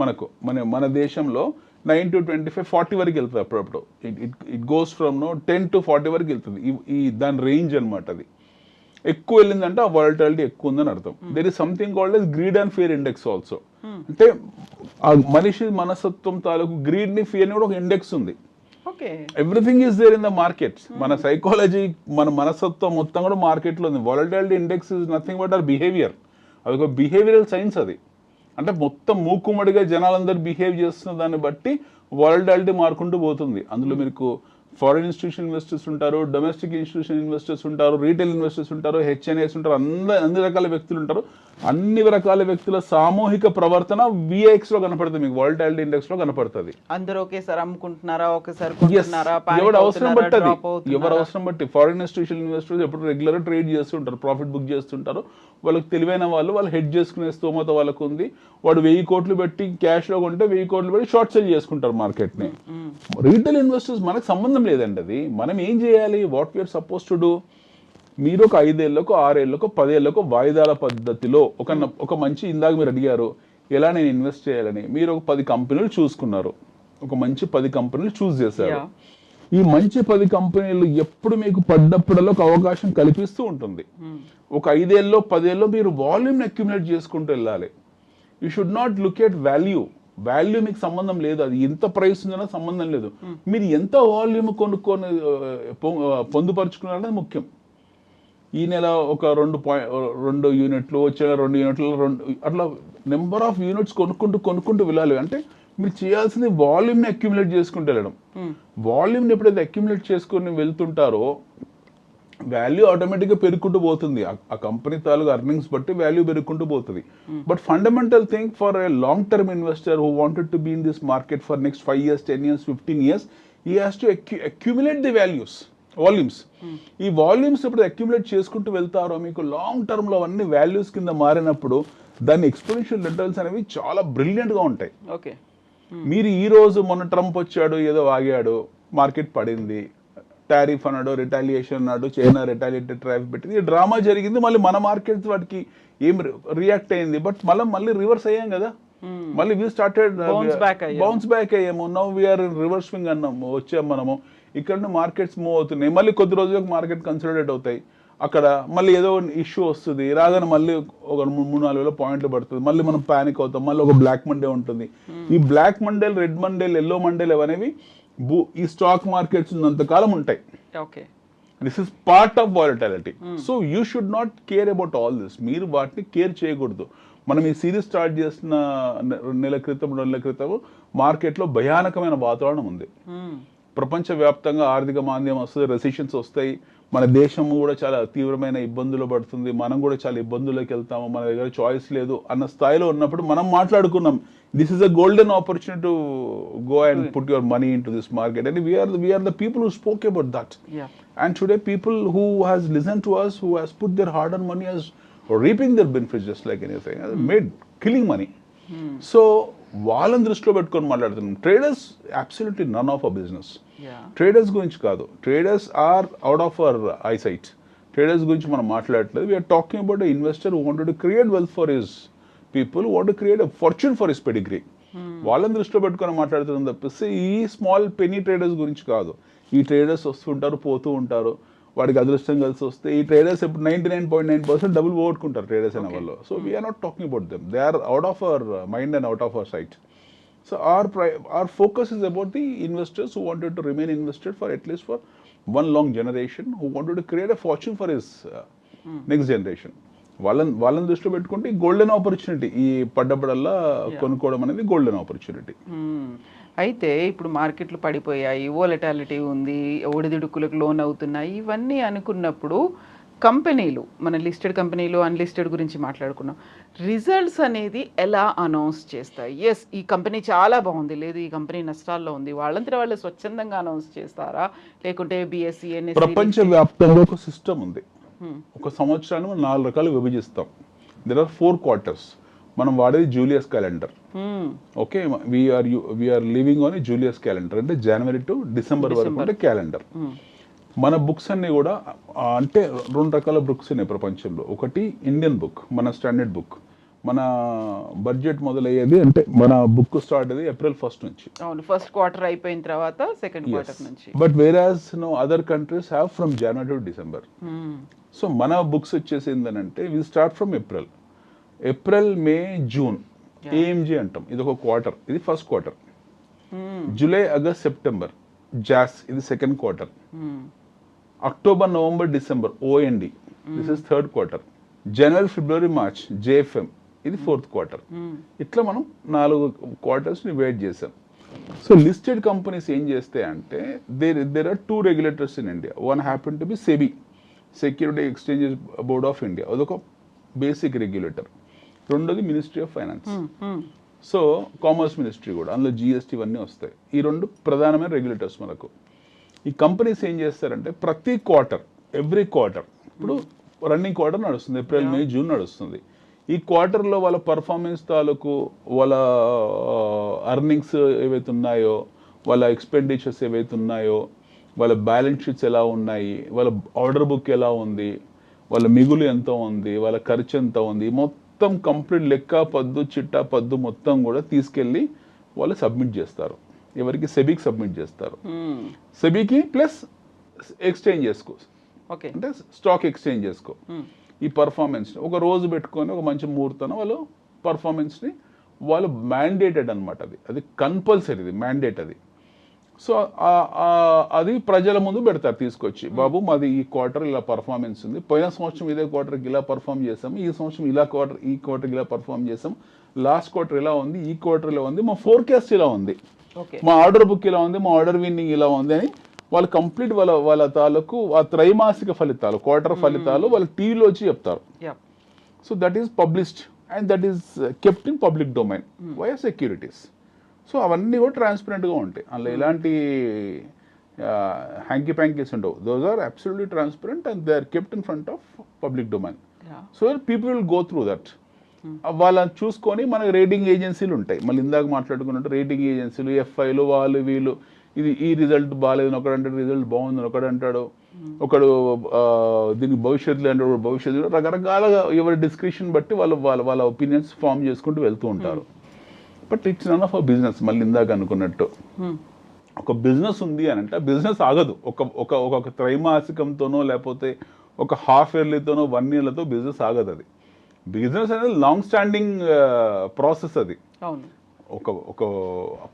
మనకు మన దేశంలో 9 to 25, 40 వరకు వెళ్తుంది అప్పుడప్పుడు. ఇట్ గోస్ ఫ్రమ్ 10 to 40 వరకు వెళ్తుంది. ఈ దాని రేంజ్ అనమాట. అది ఎక్కువ వెళ్ళిందంటే ఆ వాలటాలిటీ ఎక్కువ ఉందని అర్థం. There is something called yes greed and fear index also. అంటే ఆ మనిషి మనస్తత్వం తాలూకు గ్రీడ్ ని, ఫియర్ ని కూడా ఒక ఇండెక్స్ ఉంది. Everything is there in the markets. మన సైకాలజీ, మన మనస్తత్వం మొత్తం కూడా మార్కెట్ లో ఉంది. Volatility index is nothing but our behaviour. అది ఒక బిహేవియరల్ సైన్స్. అది అంటే మొత్తం మూకుమ్మడిగా జనాలందరూ బిహేవ్ చేస్తున్న దాన్ని బట్టి వాలటాలిటీ మారుకుంటూ పోతుంది. అందులో మీకు ఫారిన్ ఇన్స్టిట్యూషన్ ఇన్వెస్టర్స్ ఉంటారు, డొమెస్టిక్ ఇన్స్టిట్యూషన్ ఇన్వెస్టర్స్ ఉంటారు, రీటైల్ ఇన్వెస్టర్స్ ఉంటారు, హెచ్ఎన్ఏస్ ఉంటారు, అన్ని రకాల వ్యక్తులు ఉంటారు. అన్ని రకాల వ్యక్తుల సామూహిక ప్రవర్తన విఐఎక్స్ లో కనపడుతుంది, మీకు వాలటాలిటీ ఇండెక్స్ లో కనపడుతుంది. అందరూ ఒకేసారి అమ్ముకుంటున్నారా, ఒకేసారి కొంటున్నారా, ఎవరు అవసరం బట్టి అది, ఎవరు అవసరం బట్టి. ఫారిన్ ఇన్స్టిట్యూషన్ ఇన్వెస్టర్స్ ఎప్పుడు రెగ్యులర్ ట్రేడ్ చేస్తుంటారు, ప్రాఫిట్ బుక్ చేస్తుంటారు. వాళ్ళకి తెలివైన వాళ్ళు హెడ్ చేసుకునే స్తోమత వాళ్ళకు ఉంది. వాడు 1000 కోట్లు పెట్టి క్యాష్ లో కొంటే 1000 కోట్లు పెట్టి షార్ట్ సెల్ చేసుకుంటారు మార్కెట్ ని. రీటైల్ ఇన్వెస్టర్స్ మనకు సంబంధం లేదండి. అది మనం ఏం చేయాలి, what we're suppose to do. మీరు ఒక 5 ఏళ్లకు 6 ఏళ్లకు 10 ఏళ్లకు వాయిదాల పద్ధతిలో ఒక మంచి, ఇందాక మీరు అడిగారు ఎలా నేను ఇన్వెస్ట్ చేయాలని, మీరు ఒక 10 కంపెనీలు చూసుకున్నారు, ఒక మంచి 10 కంపెనీలు చూస్ చేశారు. ఈ మంచి 10 కంపెనీలు ఎప్పుడు మీకు పడ్డప్పుడల్లో ఒక అవకాశం కల్పిస్తూ ఉంటుంది. ఒక 5 ఏళ్ళలో 10 ఏళ్ళలో మీరు వాల్యూమ్ని అక్యుములేట్ చేసుకుంటూ వెళ్ళాలి. You should not look at value. Value మీకు సంబంధం లేదు, అది ఎంత ప్రైస్ ఉందన్న సంబంధం లేదు. మీరు ఎంత వాల్యూమ్ కొనుక్కొని పొందుపరుచుకున్నారనేది ముఖ్యం. ఈ నెల ఒక 2 యూనిట్లు, వచ్చే 2 యూనిట్లు, అట్లా నెంబర్ ఆఫ్ యూనిట్స్ కొనుక్కుంటూ వెళ్ళాలి. అంటే మీరు చేయాల్సింది వాల్యూమ్ని అక్యుములేట్ చేసుకుంటూ వెళ్ళడం. వాల్యూమ్ని ఎప్పుడైతే అక్యుములేట్ చేసుకుని వెళ్తుంటారో వాల్యూ ఆటోమేటిక్గా పెరుగుకుంటూ పోతుంది. ఆ కంపెనీ తాలూకు అర్నింగ్స్ బట్టి వాల్యూ పెరుగుకుంటూ పోతుంది. But fundamental thing for a long term investor who wanted to be in this market for next 5 years, 10 years, 15 years, he has to accumulate the volumes. ఈ volumes ఎప్పుడు accumulate చేసుకుంటూ వెళ్తారో మీకు long టర్మ్లో అవన్నీ వాల్యూస్ కింద మారినప్పుడు దాని ఎక్స్పోనెన్షియల్ రిటర్న్స్ అనేవి చాలా బ్రిలియంట్గా ఉంటాయి. ఓకే, మీరు ఈ రోజు మొన్న ట్రంప్ వచ్చాడు, ఏదో ఆగాడు, మార్కెట్ పడింది, టారిఫ్ అన్నాడు, రిటాలియేషన్ అన్నాడు, చైనా రిటాలియేటెడ్ టారిఫ్ పెట్టింది, ఈ డ్రామా జరిగింది. మళ్ళీ మన మార్కెట్ వాటికి ఏం రియాక్ట్ అయింది, బట్ మళ్ళీ రివర్స్ అయ్యాం కదా. మళ్ళీ వీ స్టార్టెడ్ బౌన్స్ బ్యాక్ అయ్యాము. Now we're in reverse swing అన్నాము, వచ్చాము మనము. ఇక్కడ మార్కెట్స్ మూవ్ అవుతున్నాయి. మళ్ళీ కొద్ది రోజులకు మార్కెట్ కన్సిడరేట్ అవుతాయి. అక్కడ మళ్ళీ ఏదో ఇష్యూ వస్తుంది, రాగానే మళ్ళీ ఒక 3-4 వేల పాయింట్లు పడుతుంది. మళ్ళీ మనం ప్యానిక్ అవుతాం. మళ్ళీ ఒక బ్లాక్ మండే ఉంటుంది. ఈ బ్లాక్ మండేలు, రెడ్ మండేలు, ఎల్లో మండేలు అనేవి ఈ స్టాక్ మార్కెట్స్ ఉన్నంతకాలం ఉంటాయి. This is part of volatility. So you should not care about all this. మీరు వాటిని కేర్ చేయకూడదు. మనం ఈ సిరీస్ స్టార్ట్ చేసిన 2 నెలల క్రితం మార్కెట్లో భయానకమైన వాతావరణం ఉంది. ప్రపంచవ్యాప్తంగా ఆర్థిక మాంద్యం వస్తుంది, రెసిషన్స్ వస్తాయి, మన దేశం కూడా చాలా తీవ్రమైన ఇబ్బందులు పడుతుంది, మనం కూడా చాలా ఇబ్బందుల్లోకి వెళ్తాము, మన దగ్గర చాయిస్ లేదు అన్న స్థాయిలో ఉన్నప్పుడు మనం మాట్లాడుకున్నాం, this is a golden opportunity to go and put your money into this market. And we're the people who spoke about that. And today people who has listen to us, who has put their hard earned money as reaping their benefits just like anything, made killing money. So వాళ్ళని దృష్టిలో పెట్టుకొని మాట్లాడుతున్నాం. Traders absolutely none of a business. Traders గురించి కాదు, traders are out of our eyesight. Traders గురించి మనం మాట్లాడట్లేదు. We're talking about investor who wanted to create wealth for his people, want to create a fortune for his pedigree. వాళ్ళని దృష్టిలో పెట్టుకొని మాట్లాడుతున్నాం తప్పిస్తే ఈ స్మాల్ పెనీ ట్రేడర్స్ గురించి కాదు. ఈ ట్రేడర్స్ వస్తుంటారు, పోతూ ఉంటారు, వాడికి అదృష్టం కలిసి వస్తే ఈ ట్రేడర్స్ ఇప్పుడు 99.9% డబుల్ పోగొట్టుకుంటారు ట్రేడర్స్ అనే వాళ్ళు. So we're not talking about them, they are out of our mind and out of our sight. So our focus is about the investors who wanted to remain invested for at least for one long generation, who wanted to create a fortune for his next generation. వాళ్ళని దృష్టిలో పెట్టుకుంటే golden opportunity, ఈ పడ్డప్పుడల్లా కొనుక్కోవడం అనేది golden opportunity. అయితే ఇప్పుడు మార్కెట్లు పడిపోయాయి, వోలటాలిటీ ఉంది, ఒడిదుడుకులకు లోన్ అవుతున్నాయి, ఇవన్నీ అనుకున్నప్పుడు కంపెనీలు, మన లిస్టెడ్ కంపెనీలు, అన్లిస్టెడ్ గురించి మాట్లాడుకున్నాం, రిజల్ట్స్ అనేది ఎలా అనౌన్స్ చేస్తాయి? ఎస్, ఈ కంపెనీ చాలా బాగుంది, లేదు ఈ కంపెనీ నష్టాల్లో ఉంది, వాళ్ళంతా వాళ్ళు స్వచ్ఛందంగా అనౌన్స్ చేస్తారా, లేకుంటే బిఎస్సి ప్రపంచవ్యాప్తంగా ఒక సిస్టమ్ ఉంది. ఒక సంవత్సరాన్ని మనం 4 రకాలు విభజిస్తాం. There are 4 quarters. మనం వాడేది Julius calendar. Okay, we're living on Julius calendar, అంటే జనవరి టు డిసెంబర్ వరకు ఉంటే క్యాలెండర్. మన బుక్స్ అన్ని కూడా అంటే 2 రకాల బుక్స్ ఉన్నాయి ప్రపంచంలో. ఒకటి ఇండియన్ బుక్, మన స్టాండర్డ్ బుక్. మన బడ్జెట్ మొదలయ్యేది అంటే మన బుక్ స్టార్ట్ అయ్యేది April 1st నుంచి. అవును, ఫస్ట్ క్వార్టర్ అయిపోయిన తర్వాత సెకండ్ క్వార్టర్ నుంచి. But whereas other countries have from January to December. So మన బుక్స్ వచ్చేసి ఏంటంటే we start from April, May, June, AMJ అంటాం. ఇది ఒక క్వార్టర్, ఇది first quarter. July, August, September JAS, ఇది second quarter. October, November, December OND, this is third quarter. January, February, March JFM, ఇది fourth quarter. ఇట్లా మనం 4 క్వార్టర్స్ డివైడ్ చేసాం. So listed companies ఏం చేస్తాయి అంటే there are 2 regulators in India. One happen to be SEBI, securities exchanges board of India, అదొక basic regulator. రెండోది ministry of finance, so commerce ministry కూడా, అందులో జిఎస్టీ ఇవన్నీ వస్తాయి. ఈ 2 ప్రధానమైన రెగ్యులేటర్స్ మనకు. ఈ కంపెనీస్ ఏం చేస్తారంటే ప్రతి క్వార్టర్, ఎవ్రీ క్వార్టర్, ఇప్పుడు రన్నింగ్ క్వార్టర్ నడుస్తుంది, ఏప్రిల్, మే, జూన్ నడుస్తుంది. ఈ క్వార్టర్లో వాళ్ళ పర్ఫార్మెన్స్ తాలూకు, వాళ్ళ అర్నింగ్స్ ఏవైతే ఉన్నాయో, వాళ్ళ ఎక్స్పెండిచర్స్ ఏవైతే ఉన్నాయో, వాళ్ళ బ్యాలెన్స్ షీట్స్ ఎలా ఉన్నాయి, వాళ్ళ ఆర్డర్ బుక్ ఎలా ఉంది, వాళ్ళ మిగులు ఎంత ఉంది, వాళ్ళ ఖర్చు ఎంత ఉంది, మొత్తం కంప్లీట్ లెక్క పద్దు, చిట్టా పద్దు మొత్తం కూడా తీసుకెళ్ళి వాళ్ళు సబ్మిట్ చేస్తారు. ఎవరికి? సెబీకి సబ్మిట్ చేస్తారు. సెబీకి ప్లస్ ఎక్స్చేంజ్ చేసుకో, అంటే స్టాక్ ఎక్స్చేంజ్ చేసుకో. ఈ పర్ఫార్మెన్స్ని ఒక రోజు పెట్టుకొని ఒక మంచి ముహూర్తాన వాళ్ళు పర్ఫార్మెన్స్ని వాళ్ళు మ్యాండేటెడ్ అనమాట. అది కంపల్సరీ మ్యాండేట్ అది. సో అది ప్రజల ముందు పెడతారు తీసుకొచ్చి, బాబు మాది ఈ క్వార్టర్ ఇలా పర్ఫార్మెన్స్ ఉంది, పోయిన సంవత్సరం ఇదే క్వార్టర్కి ఇలా పర్ఫామ్ చేసాము, ఈ సంవత్సరం ఈ క్వార్టర్కి ఇలా పర్ఫామ్ చేసాం, లాస్ట్ క్వార్టర్ ఇలా ఉంది, ఈ క్వార్టర్ ఇలా ఉంది, మా ఫోర్కాస్ట్ ఇలా ఉంది, మా ఆర్డర్ బుక్ ఇలా ఉంది, మా ఆర్డర్ విన్నింగ్ ఇలా ఉంది అని వాళ్ళు కంప్లీట్ వాళ్ళ తాలూకు ఆ త్రైమాసిక ఫలితాలు, క్వార్టర్ ఫలితాలు వాళ్ళు టీవీలో వచ్చి చెప్తారు. So that is published and that is kept in public domain via securities. So అవన్నీ కూడా ట్రాన్స్పరెంట్గా ఉంటాయి, అందులో ఎలాంటి హ్యాంకీ ప్యాంకీస్ ఉండవు. Those are absolutely transparent and they are kept in front of public domain. So people will go through that. వాళ్ళని చూసుకొని మనకి రేటింగ్ ఏజెన్సీలు ఉంటాయి. మళ్ళీ ఇందాక మాట్లాడుకున్నట్టు రేటింగ్ ఏజెన్సీలు, ఎఫ్ఐలు, వాళ్ళు వీళ్ళు, ఇది ఈ రిజల్ట్ బాగాలేదు ఒకడు అంటాడు, రిజల్ట్ బాగుందని ఒకడు అంటాడు, ఒకడు దీనికి భవిష్యత్తులో అంటాడు, భవిష్యత్తులో రకరకాలుగా ఎవరి డిస్క్రిప్షన్ బట్టి వాళ్ళ ఒపీనియన్స్ ఫామ్ చేసుకుంటూ వెళ్తూ ఉంటారు. But it's none of a business. మళ్ళీ ఇందాక అనుకున్నట్టు ఒక బిజినెస్ ఉంది అని అంటే బిజినెస్ ఆగదు. ఒక త్రైమాసికంతోనో లేకపోతే ఒక హాఫ్ ఇయర్లీతోనో 1 yearలతో బిజినెస్ ఆగదు. అది బిజినెస్ అనేది లాంగ్ స్టాండింగ్ ప్రాసెస్. అది ఒక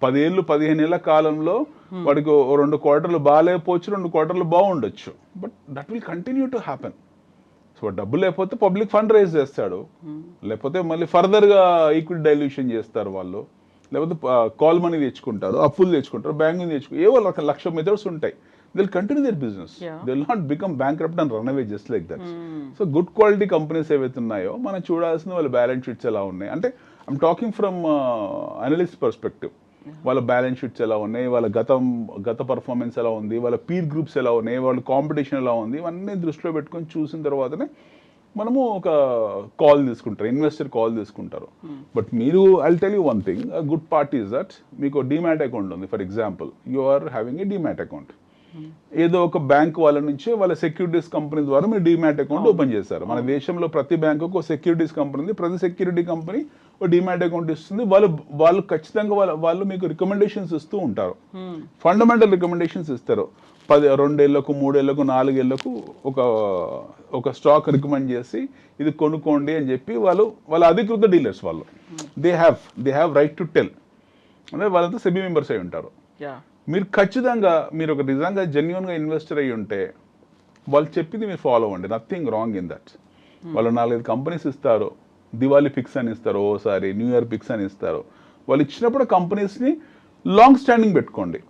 10 ఏళ్ళు 15 ఏళ్ల కాలంలో వాడికి 2 క్వార్టర్లు బాగాలేకపోవచ్చు, 2 క్వార్టర్లు బాగుండొచ్చు, but that will continue to happen. So డబ్బు లేకపోతే పబ్లిక్ ఫండ్ రేజ్ చేస్తాడు, లేకపోతే మళ్ళీ ఫర్దర్గా ఈక్విటీ డైల్యూషన్ చేస్తారు వాళ్ళు, లేకపోతే కాల్ మనీ తెచ్చుకుంటారు, అప్పులు తెచ్చుకుంటారు, బ్యాంకులు తెచ్చుకుంటారు, ఏవో 1,00,000 మెథడ్స్ ఉంటాయి. They will continue their business, they will not become bankrupt and run away just like that. So good quality companies ఏవైతే ఉన్నాయో మనం చూడాల్సిన వాళ్ళ బ్యాలెన్స్ షీట్స్ ఎలా ఉన్నాయి అంటే, I'm talking from analyst perspective. వాళ్ళ బ్యాలెన్స్ షీట్స్ ఎలా ఉన్నాయి, వాళ్ళ గత పర్ఫార్మెన్స్ ఎలా ఉంది, వాళ్ళ పీర్ గ్రూప్స్ ఎలా ఉన్నాయి, వాళ్ళ కాంపిటీషన్ ఎలా ఉంది, ఇవన్నీ దృష్టిలో పెట్టుకొని చూసిన తర్వాతనే మనము ఒక కాల్ తీసుకుంటారు, ఇన్వెస్టర్ కాల్ తీసుకుంటారు. బట్ మీరు I tell you one thing, good part is that మీకు డీమ్యాట్ అకౌంట్ ఉంది. For example you are having a demat account. ఏదో ఒక బ్యాంక్ వాళ్ళ నుంచి వాళ్ళ సెక్యూరిటీస్ కంపెనీ ద్వారా మీరు డీమ్యాట్ అకౌంట్ ఓపెన్ చేశారు. మన దేశంలో ప్రతి బ్యాంకుకు ఒక సెక్యూరిటీస్ కంపెనీ ఉంది, ప్రతి సెక్యూరిటీ కంపెనీ ఒక డీమ్యాట్ అకౌంట్ ఇస్తుంది. వాళ్ళు ఖచ్చితంగా వాళ్ళు మీకు రికమెండేషన్స్ ఇస్తూ ఉంటారు, ఫండమెంటల్ రికమెండేషన్స్ ఇస్తారు. 2 ఏళ్లకు 3 ఏళ్లకు 4 ఏళ్లకు ఒక స్టాక్ రికమెండ్ చేసి ఇది కొనుక్కోండి అని చెప్పి వాళ్ళ అధికృత డీలర్స్ వాళ్ళు they have right to tell. అంటే వాళ్ళంతా సెబీ మెంబర్స్ అయి ఉంటారు. మీరు ఖచ్చితంగా మీరు ఒక నిజంగా జెన్యున్గా ఇన్వెస్టర్ అయ్యి ఉంటే వాళ్ళు చెప్పింది మీరు ఫాలో అవ్వండి, నథింగ్ రాంగ్ ఇన్ దట్. వాళ్ళు 4-5 కంపెనీస్ ఇస్తారు, దివాళీ పిక్స్ అని ఇస్తారు, ఓసారి న్యూ ఇయర్ పిక్స్ అని ఇస్తారు. వాళ్ళు ఇచ్చినప్పుడు కంపెనీస్ని లాంగ్ స్టాండింగ్ పెట్టుకోండి.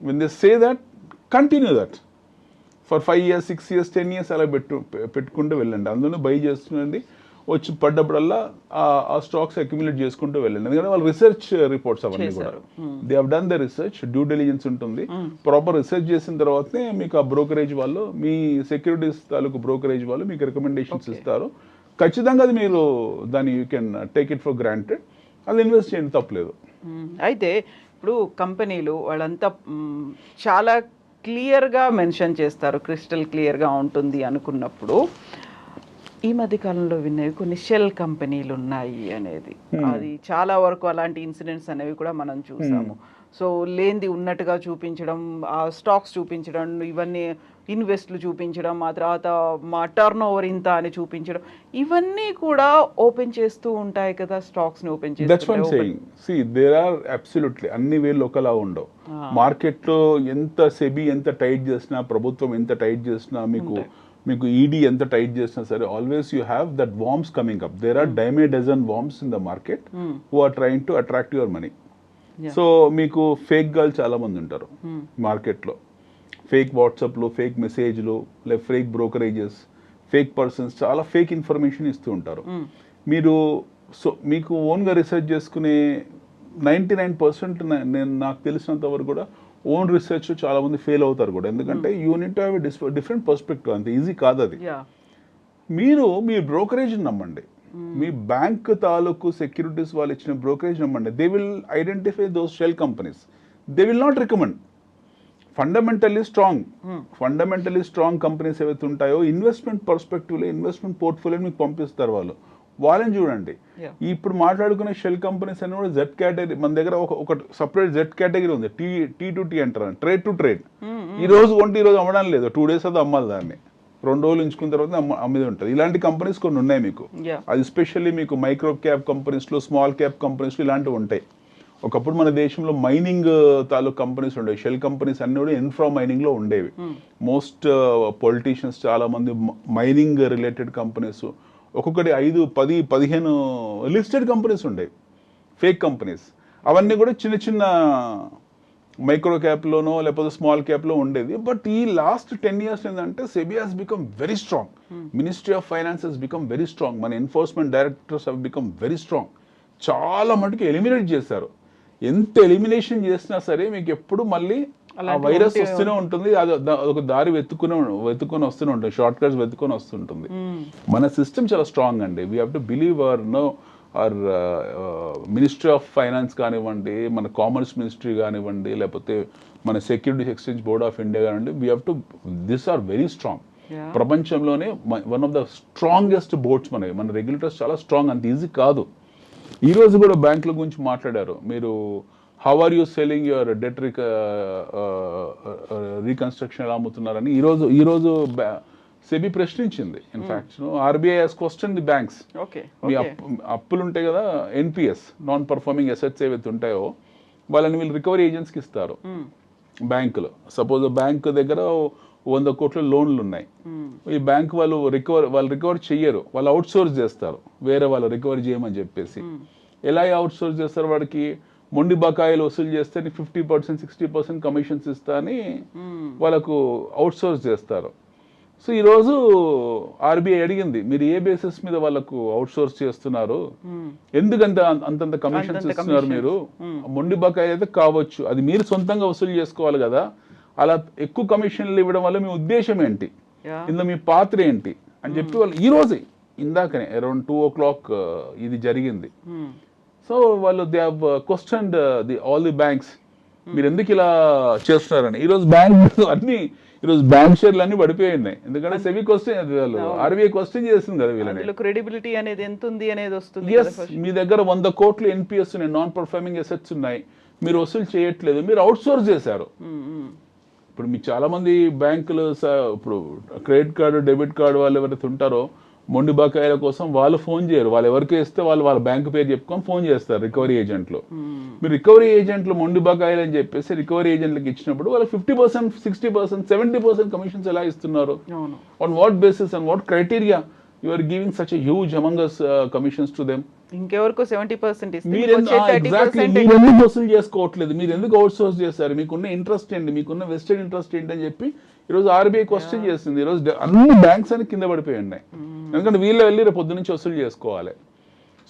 When they say that continue that for 5 years 6 years 10 years అలా పెట్టుకుంటూ వెళ్ళండి. అందులో బై చేస్తుండండి, వచ్చి పడ్డప్పుడల్లా ఆ స్టాక్స్ అక్యుములేట్ చేసుకుంటూ వెళ్ళండి. ఎందుకంటే వాళ్ళు రిసెర్చ్ రిపోర్ట్స్ అవన్నీ కూడా they have done the research, due diligence ఉంటుంది. ప్రాపర్ రిసెర్చ్ చేసిన తర్వాతనే మీకు ఆ బ్రోకరేజ్ వాళ్ళు, మీ సెక్యూరిటీస్ తాలూకు బ్రోకరేజ్ వాళ్ళు మీకు రికమెండేషన్స్ ఇస్తారు. ఖచ్చితంగా అది మీరు దాన్ని you can take it for granted, అది ఇన్వెస్ట్ చేయండి, తప్పలేదు. అయితే ఇప్పుడు కంపెనీలు వాళ్ళంతా చాలా క్లియర్గా మెన్షన్ చేస్తారు, క్రిస్టల్ క్లియర్గా ఉంటుంది అనుకున్నప్పుడు ఈ మధ్య కాలంలో విన్నవి కొన్ని షెల్ కంపెనీలు ఉన్నాయి అనేది, అది చాలా వరకు అలాంటి ఇన్సిడెంట్స్ అనేవి కూడా మనం చూసాము. సో లేనిది ఉన్నట్టుగా చూపించడం, ఆ స్టాక్స్ చూపించడం, ఇవన్నీ ఇన్వెస్ట్లు చూపించడం, ఆ తర్వాత మా టర్న్ ఓవర్ ఇంత అని చూపించడం, ఇవన్నీ కూడా ఓపెన్ చేస్తూ ఉంటాయి కదా స్టాక్స్ని ఓపెన్ చేసి. దేర్ ఆర్ అబ్సల్యూట్లీ అన్ని వేలు ఒకలా ఉండవు. మార్కెట్లో ఎంత సెబీ ఎంత టైట్ చేసినా, ప్రభుత్వం ఎంత టైట్ చేసినా, మీకు ఈడీ ఎంత టైట్ చేసినా సరే, always you have that worms coming up. There are dozen worms in the market who are trying to attract your money. So మీకు ఫేక్ గర్ల్ చాలా మంది ఉంటారు మార్కెట్లో, ఫేక్ వాట్సాప్లు, ఫేక్ మెసేజ్లు, లేక ఫేక్ బ్రోకరేజెస్, ఫేక్ పర్సన్స్, చాలా ఫేక్ ఇన్ఫర్మేషన్ ఇస్తూ ఉంటారు. మీకు ఓన్గా రీసెర్చ్ చేసుకునే 99% నేను నాకు తెలిసినంత వరకు కూడా ఓన్ రీసెర్చ్ చాలా మంది ఫెయిల్ అవుతారు కూడా. ఎందుకంటే యూనిట్ హ్యావ్ డిఫరెంట్ పర్స్పెక్టివ్, అంత ఈజీ కాదు అది. మీరు మీ బ్రోకరేజ్ నమ్మండి, మీ బ్యాంక్ తాలూకు సెక్యూరిటీస్ వాళ్ళు ఇచ్చిన బ్రోకరేజ్ నమ్మండి. They will identify those shell companies, they will not recommend. Fundamentally strong companies ఏవైతే ఉంటాయో ఇన్వెస్ట్మెంట్ పర్స్పెక్టివ్లో ఇన్వెస్ట్మెంట్ పోర్ట్ఫోలియో మీకు పంపిస్తారు వాళ్ళని చూడండి. ఇప్పుడు మాట్లాడుకునే షెల్ కంపెనీస్ అన్ని కూడా జెడ్ కేటగిరీ. మన దగ్గర ఒక సపరేట్ జెడ్ కేటగిరీ ఉంది, T2T అంటారు, ట్రేడ్ టు ట్రేడ్. ఈ రోజు కొంటే ఈ రోజు అమ్మడం లేదు, 2 days అది అమ్మాలి, దాన్ని 2 రోజులు ఉంచుకున్న తర్వాత అమ్మేది ఉంటుంది. ఇలాంటి కంపెనీస్ కొన్ని ఉన్నాయి మీకు. అది స్పెషల్లీ మీకు మైక్రో క్యాప్ కంపెనీస్లో, స్మాల్ క్యాప్ కంపెనీస్లో ఇలాంటివి ఉంటాయి. ఒకప్పుడు మన దేశంలో మైనింగ్ తాలూకు కంపెనీస్ ఉండేవి, షెల్ కంపెనీస్ అన్ని కూడా ఇన్ఫ్రా మైనింగ్లో ఉండేవి. మోస్ట్ పొలిటీషియన్స్ చాలా మంది మైనింగ్ రిలేటెడ్ కంపెనీస్, ఒక్కొక్కటి 5, 10, 15 లిస్టెడ్ కంపెనీస్ ఉండేవి, ఫేక్ కంపెనీస్. అవన్నీ కూడా చిన్న చిన్న మైక్రో క్యాప్లోనో లేకపోతే స్మాల్ క్యాప్లో ఉండేది. బట్ ఈ లాస్ట్ 10 years ఏంటంటే SEBI has become very strong, ministry of finance has become very strong, మన enforcement directors have become very strong. చాలా మటుకు ఎలిమినేట్ చేశారు. ఎంత ఎలిమినేషన్ చేసినా సరే మీకు ఎప్పుడు మళ్ళీ ఆ వైరస్ వస్తూనే ఉంటుంది, అది ఒక దారి వెతుక్కుని వస్తూనే ఉంటుంది, షార్ట్ కట్స్ వెతుకొని వస్తుంటుంది. మన సిస్టమ్ చాలా స్ట్రాంగ్ అండి. We have to believe our ministry of finance కానివ్వండి, మన కామర్స్ మినిస్ట్రీ కానివ్వండి, లేకపోతే మన securities exchange board of India కానివ్వండి, we have to this are very strong. ప్రపంచంలోనే one of the strongest boards మన రెగ్యులేటర్స్ చాలా స్ట్రాంగ్, అంత ఈజీ కాదు. ఈరోజు కూడా బ్యాంకుల గురించి మాట్లాడారు మీరు. How are you selling your debt reconstruction ఎలా అమ్ముతున్నారని ఈరోజు సెబీ ప్రశ్నించింది. In fact RBI has question the banks. మీ అప్పులు ఉంటాయి కదా, ఎన్పిఎస్, నాన్ పర్ఫార్మింగ్ అసెట్స్ ఏవైతే ఉంటాయో వాళ్ళని వీళ్ళు రికవరీ ఏజెంట్స్కి ఇస్తారు బ్యాంకులు. సపోజ్ బ్యాంక్ దగ్గర 100 కోట్ల లోన్లు ఉన్నాయి, ఈ బ్యాంక్ వాళ్ళు రికవర్ చెయ్యరు, వాళ్ళు అవుట్ సోర్స్ చేస్తారు, వేరే వాళ్ళు రికవరీ చేయమని చెప్పేసి. ఎలా అవుట్ సోర్స్ చేస్తారు, వాడికి మొండి బకాయిలు వసూలు చేస్తే 50%, 60% కమిషన్స్ ఇస్తా అని వాళ్ళకు అవుట్ సోర్స్ చేస్తారు. సో ఈరోజు ఆర్బీఐ అడిగింది, మీరు ఏ బేసిస్ మీద వాళ్ళకు అవుట్ సోర్స్ చేస్తున్నారు, ఎందుకంత అంతంత కమిషన్స్ ఇస్తున్నారు మీరు? మొండి బకాయి అయితే కావచ్చు, అది మీరు సొంతంగా వసూలు చేసుకోవాలి కదా, అలా ఎక్కువ కమిషన్లు ఇవ్వడం వల్ల మీ ఉద్దేశం ఏంటి, ఇందులో మీ పాత్ర ఏంటి అని చెప్పి వాళ్ళు ఈ రోజే ఇందాకనే అరౌండ్ 2 o'clock ఇది జరిగింది. సో వాళ్ళు they have questioned all the banks, మీరు ఎందుకు ఇలా చేస్తున్నారని. ఈరోజు బ్యాంక్ షేర్లు అన్ని పడిపోయి ఉన్నాయి, ఎందుకంటే సెబీ క్వశ్చన్, ఆర్బీఐ క్వశ్చన్ చేస్తుంది కదా వీళ్ళని. క్రెడిబిలిటీ అనేది ఎంత ఉంది అనేది వస్తుంది. మీ దగ్గర 100 కోట్లు ఎన్పిఎస్ ఉన్నాయి, నాన్ పర్ఫార్మింగ్ అసెట్స్ ఉన్నాయి, మీరు వసూలు చేయట్లేదు, మీరు అవుట్ సోర్స్ చేశారు. ఇప్పుడు మీకు చాలా మంది బ్యాంకులు ఇప్పుడు క్రెడిట్ కార్డు, డెబిట్ కార్డు వాళ్ళు ఎవరైతే ఉంటారో మొండి బకాయిల కోసం వాళ్ళు ఫోన్ చేయరు, వాళ్ళు ఎవరికి ఇస్తే వాళ్ళ బ్యాంకు పేరు చెప్పుకొని ఫోన్ చేస్తారు రికవరీ ఏజెంట్లు. మీరు రికవరీ ఏజెంట్లు మొండి బకాయిలు అని చెప్పేసి రికవరీ ఏజెంట్లకు ఇచ్చినప్పుడు వాళ్ళు 50%, 60%, 70% కమిషన్స్ ఎలా ఇస్తున్నారు? On what basis and what criteria you are giving such a huge humongous commissions to them? ఇంకెవరికో 70% మీరు ఎందుకు వసూలు చేసుకోవట్లేదు, మీరు ఎందుకు అవుట్ సోర్స్ చేస్తారు, మీకున్న ఇంట్రెస్ట్ ఏంటి, మీకున్న వెస్టెడ్ ఇంట్రెస్ట్ ఏంటి అని చెప్పి ఈరోజు ఆర్బీఐ క్వశ్చన్ చేస్తుంది. ఈరోజు అన్ని బ్యాంక్స్ అని కింద పడిపోయి ఉన్నాయి, ఎందుకంటే వీళ్ళు వెళ్ళి రేపు పొద్దు నుంచి వసూలు చేసుకోవాలి.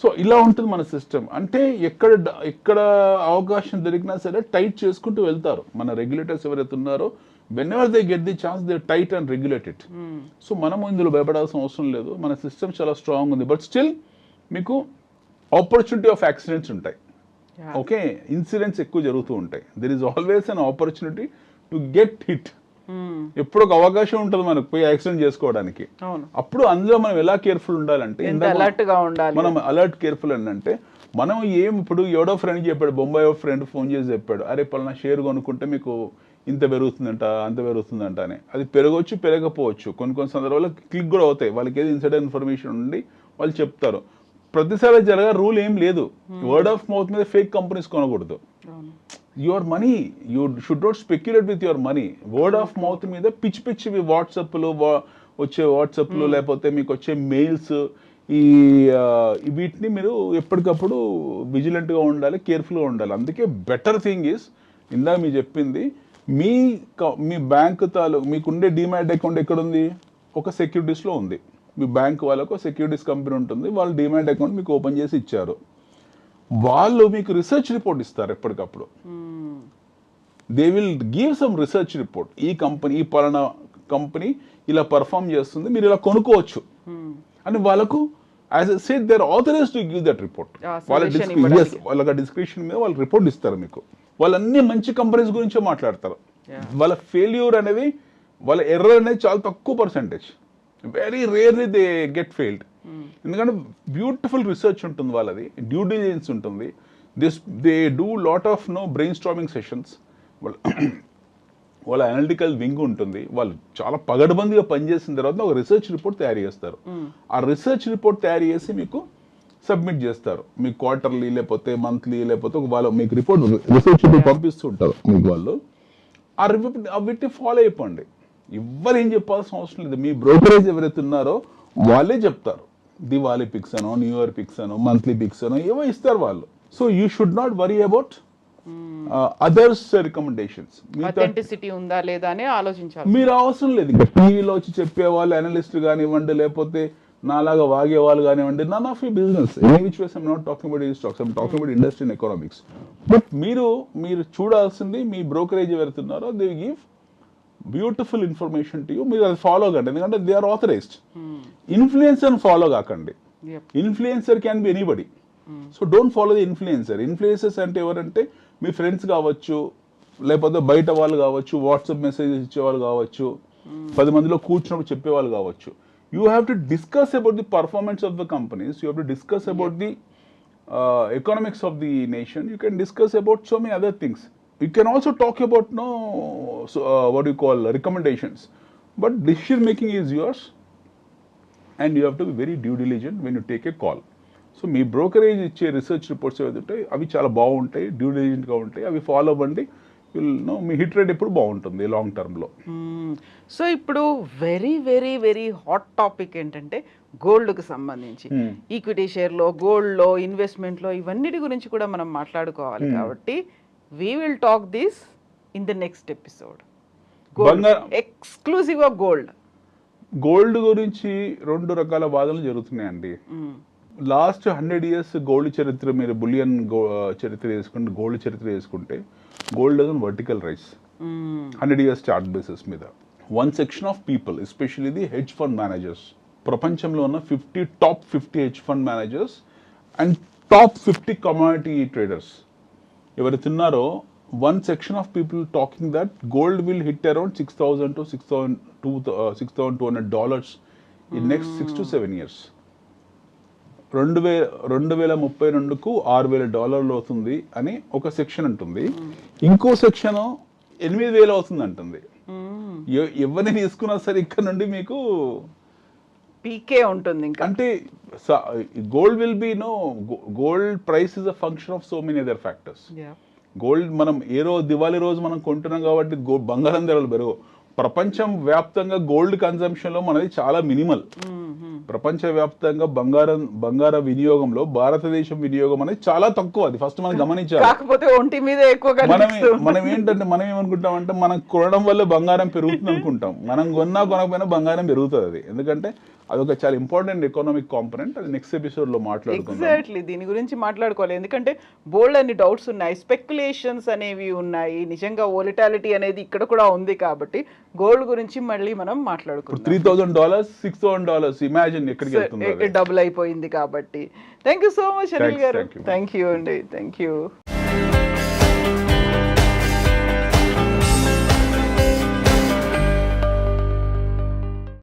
సో ఇలా ఉంటుంది మన సిస్టమ్. అంటే ఎక్కడ అవకాశం దొరికినా సరే టైట్ చేసుకుంటూ వెళ్తారు మన రెగ్యులేటర్స్ ఎవరైతే ఉన్నారో. When ever they get the chance they tight and regulated. So మనము ఇందులో భయపడాల్సిన అవసరం లేదు, మన సిస్టమ్ చాలా స్ట్రాంగ్ ఉంది. బట్ స్టిల్ మీకు ఆపర్చునిటీ ఆఫ్ యాక్సిడెంట్స్ ఉంటాయి. ఓకే, ఇన్సిడెంట్స్ ఎక్కువ జరుగుతూ ఉంటాయి. There is always an opportunity to get hit. ఎప్పుడు ఒక అవకాశం ఉంటుంది మనకు పోయి యాక్సిడెంట్ చేసుకోవడానికి. అప్పుడు అందులో మనం ఎలా కేర్ఫుల్ ఉండాలంటే మనం అలర్ట్ కేర్ఫుల్ అంటే మనం ఇప్పుడు ఎవడో ఫ్రెండ్ చెప్పాడు, బొంబాయి ఫ్రెండ్ ఫోన్ చేసి చెప్పాడు, అరే పలానా షేర్ కొనుక్కుంటే మీకు ఇంత పెరుగుతుందంట అంత పెరుగుతుందంట అని. అది పెరగవచ్చు పెరగకపోవచ్చు, కొన్ని సందర్భాల్లో క్లిక్ కూడా అవుతాయి. వాళ్ళకి ఏది ఇన్సైడర్ ఇన్ఫర్మేషన్ ఉండి వాళ్ళు చెప్తారు. ప్రతిసారి జరగా రూల్ ఏం లేదు. వర్డ్ ఆఫ్ మౌత్ మీద ఫేక్ కంపెనీస్ కొనకూడదు. Your money you should not speculate with your money. Word of mouth మీద పిచ్చి వాట్సాప్లు లేకపోతే మీకు వచ్చే మెయిల్స్ వీటిని మీరు ఎప్పటికప్పుడు విజిలెంట్గా ఉండాలి, కేర్ఫుల్గా ఉండాలి. అందుకే బెటర్ థింగ్ ఈస్ ఇందాక మీరు చెప్పింది, మీ బ్యాంక్ మీకుండే డిమాట్ అకౌంట్ ఎక్కడుంది? ఒక సెక్యూరిటీస్లో ఉంది. మీ బ్యాంక్ వాళ్ళకు సెక్యూరిటీస్ కంపెనీ ఉంటుంది, వాళ్ళు డిమాట్ అకౌంట్ మీకు ఓపెన్ చేసి ఇచ్చారు. వాళ్ళు మీకు రీసెర్చ్ రిపోర్ట్ ఇస్తారు ఎప్పటికప్పుడు. They will give some research report. ఈ పలానా కంపెనీ ఇలా పర్ఫామ్ చేస్తుంది, మీరు ఇలా కొనుక్కోవచ్చు అని వాళ్ళకు as a said they are authorised to give that report. వాళ్ళ డిస్క్రిప్షన్ మీద వాళ్ళు రిపోర్ట్ ఇస్తారు మీకు. వాళ్ళన్నీ మంచి కంపెనీస్ గురించే మాట్లాడతారు. వాళ్ళ ఫెయిల్యూర్ అనేది, వాళ్ళ ఎర్రర్ అనేది చాలా తక్కువ percentage. Very rarely they get failed. ఎందుకంటే బ్యూటిఫుల్ రీసెర్చ్ ఉంటుంది వాళ్ళది, డ్యూ డిలిజెన్స్ ఉంటుంది. They do lot of brain storming sessions. వాళ్ళ అనలిటికల్ వింగ్ ఉంటుంది. వాళ్ళు చాలా పగడబందిగా పనిచేసిన తర్వాత ఒక రీసెర్చ్ రిపోర్ట్ తయారు చేస్తారు. ఆ రీసెర్చ్ రిపోర్ట్ తయారు చేసి మీకు సబ్మిట్ చేస్తారు. మీకు క్వార్టర్లీ లేకపోతే మంత్లీ లేకపోతే వాళ్ళు మీకు రిపోర్ట్ రీసెర్చ్ రిపోర్ట్ పంపిస్తూ ఉంటారు మీకు వాళ్ళు. ఆ రిపోర్ట్ వీటిని ఫాలో అయిపోండి. ఎవ్వరు ఏం చెప్పాల్సిన అవసరం లేదు. మీ బ్రోకరేజ్ ఎవరైతే ఉన్నారో వాళ్ళే చెప్తారు. దివాళీ పిక్స్ అనో, న్యూ ఇయర్ పిక్స్ అనో, మంత్లీ పిక్స్ అనో ఏవో ఇస్తారు వాళ్ళు. So you should not worry about others recommendations. ఉందా లేదా అని ఆలోచించాలి. మీరు అవసరం లేదు. ఇంకా టీవీలో వచ్చి చెప్పేవాళ్ళు, అనలిస్టులు కానివ్వండి, లేకపోతే నాలాగా వాగే వాళ్ళు కానివ్వండి, none of you business. Any which ways I'm not talking about stocks, I'm talking about industry and economics. But మీరు చూడాల్సింది మీ బ్రోకరేజ్ ఎవరుతున్నారో they give beautiful information to you. మీరు అది ఫాలో కండి, ఎందుకంటే they are authorised. Influencer follow కాకండి. Influencer can be anybody. So don't follow the influencer. Influencers అంటే ఎవరంటే మీ ఫ్రెండ్స్ కావచ్చు, లేకపోతే బయట వాళ్ళు కావచ్చు, వాట్సాప్ మెసేజెస్ ఇచ్చేవాళ్ళు కావచ్చు, 10 మందిలో కూర్చున్నప్పుడు చెప్పేవాళ్ళు కావచ్చు. You have to discuss about the performance of the companies. You have to discuss about the economics of the nation. You can discuss about so many other things. You can also talk about what you call recommendations, but decision making is yours, and you have to be very due diligent when you take a call. So me brokerage ఇచ్చే research reports ఏవైతే ఉంటాయి అవి చాలా బాగుంటాయి, due డిలిజెంట్గా ఉంటాయి. అవి follow అవ్వండి. మీ hit rate ఎప్పుడు బాగుంటుంది లాంగ్ టర్మ్లో. సో ఇప్పుడు very very very hot topic ఏంటంటే గోల్డ్కి సంబంధించి, ఈక్విటీ షేర్లో, గోల్డ్లో, ఇన్వెస్ట్మెంట్లో, ఇవన్నిటి గురించి కూడా మనం మాట్లాడుకోవాలి. కాబట్టి we will talk this in the next episode. Gold, exclusive of gold. Gold గురించి 2 రకాల వాదనలు జరుగుతున్నాయండి. లాస్ట్ 100 years గోల్డ్ చరిత్ర, మీరు బులియన్ చరిత్ర చేసుకుంటే, గోల్డ్ చరిత్ర చేసుకుంటే, gold does an vertical rise 100 years chart basis మీద. One section of people, especially the hedge fund managers, ప్రపంచంలో ఉన్న top 50 hedge fund managers and top 50 commodity traders ఎవరైతే ఉన్నారో, one section of people talking that gold will hit around $6,000 to $6,200 in next 6 to 7 years. 2032కు $6,000 అవుతుంది అని ఒక section అంటుంది. ఇంకో సెక్షన్ 8,000 అవుతుంది అంటుంది. ఎవరిని తీసుకున్నా సరే ఇక్కడ నుండి మీకు పీకే ఉంటుంది. అంటే gold will be gold price is a function of so many other factors. Gold మనం దివాళీ రోజు మనం కొంటున్నాం కాబట్టి బంగారం ధరలు పెరగవు. ప్రపంచం వ్యాప్తంగా గోల్డ్ కన్జంప్షన్ లో మనది చాలా మినిమల్. ప్రపంచవ్యాప్తంగా బంగార వినియోగంలో భారతదేశం వినియోగం అనేది చాలా తక్కువ. అది ఫస్ట్ మనం గమనించాలి. కాకపోతే ఒంటి మీద ఎక్కువగా మనం ఏంటంటే మనం ఏమనుకుంటాం అంటే మనం కొనడం వల్ల బంగారం పెరుగుతుంది అనుకుంటాం. మనం కొనకపోయినా బంగారం పెరుగుతుంది. అది ఎందుకంటే అదొక చాలా ఇంపార్టెంట్ ఎకనామిక్ కాంపోనెంట్. అది నెక్స్ట్ ఎపిసోడ్ లో మాట్లాడుకుందాం. ఎగ్జాక్ట్లీ దీని గురించి మాట్లాడుకోవాలి. ఎందుకంటే బోల్డ్ అన్ని డౌట్స్ ఉన్నాయి, స్పెక్యులేషన్స్ అనేవి ఉన్నాయి, నిజంగా వోలటాలిటీ అనేది ఇక్కడ కూడా ఉంది. కాబట్టి గోల్డ్ గురించి మళ్ళీ మనం మాట్లాడుకుందాం. $3,000 $6,000 ఇమాజిన్ ఎక్కడికి వెళ్తుంది, డబుల్ అయిపోయింది. కాబట్టి thank you so much Anil గారు. థ్యాంక్ యూ అండి. Thank you.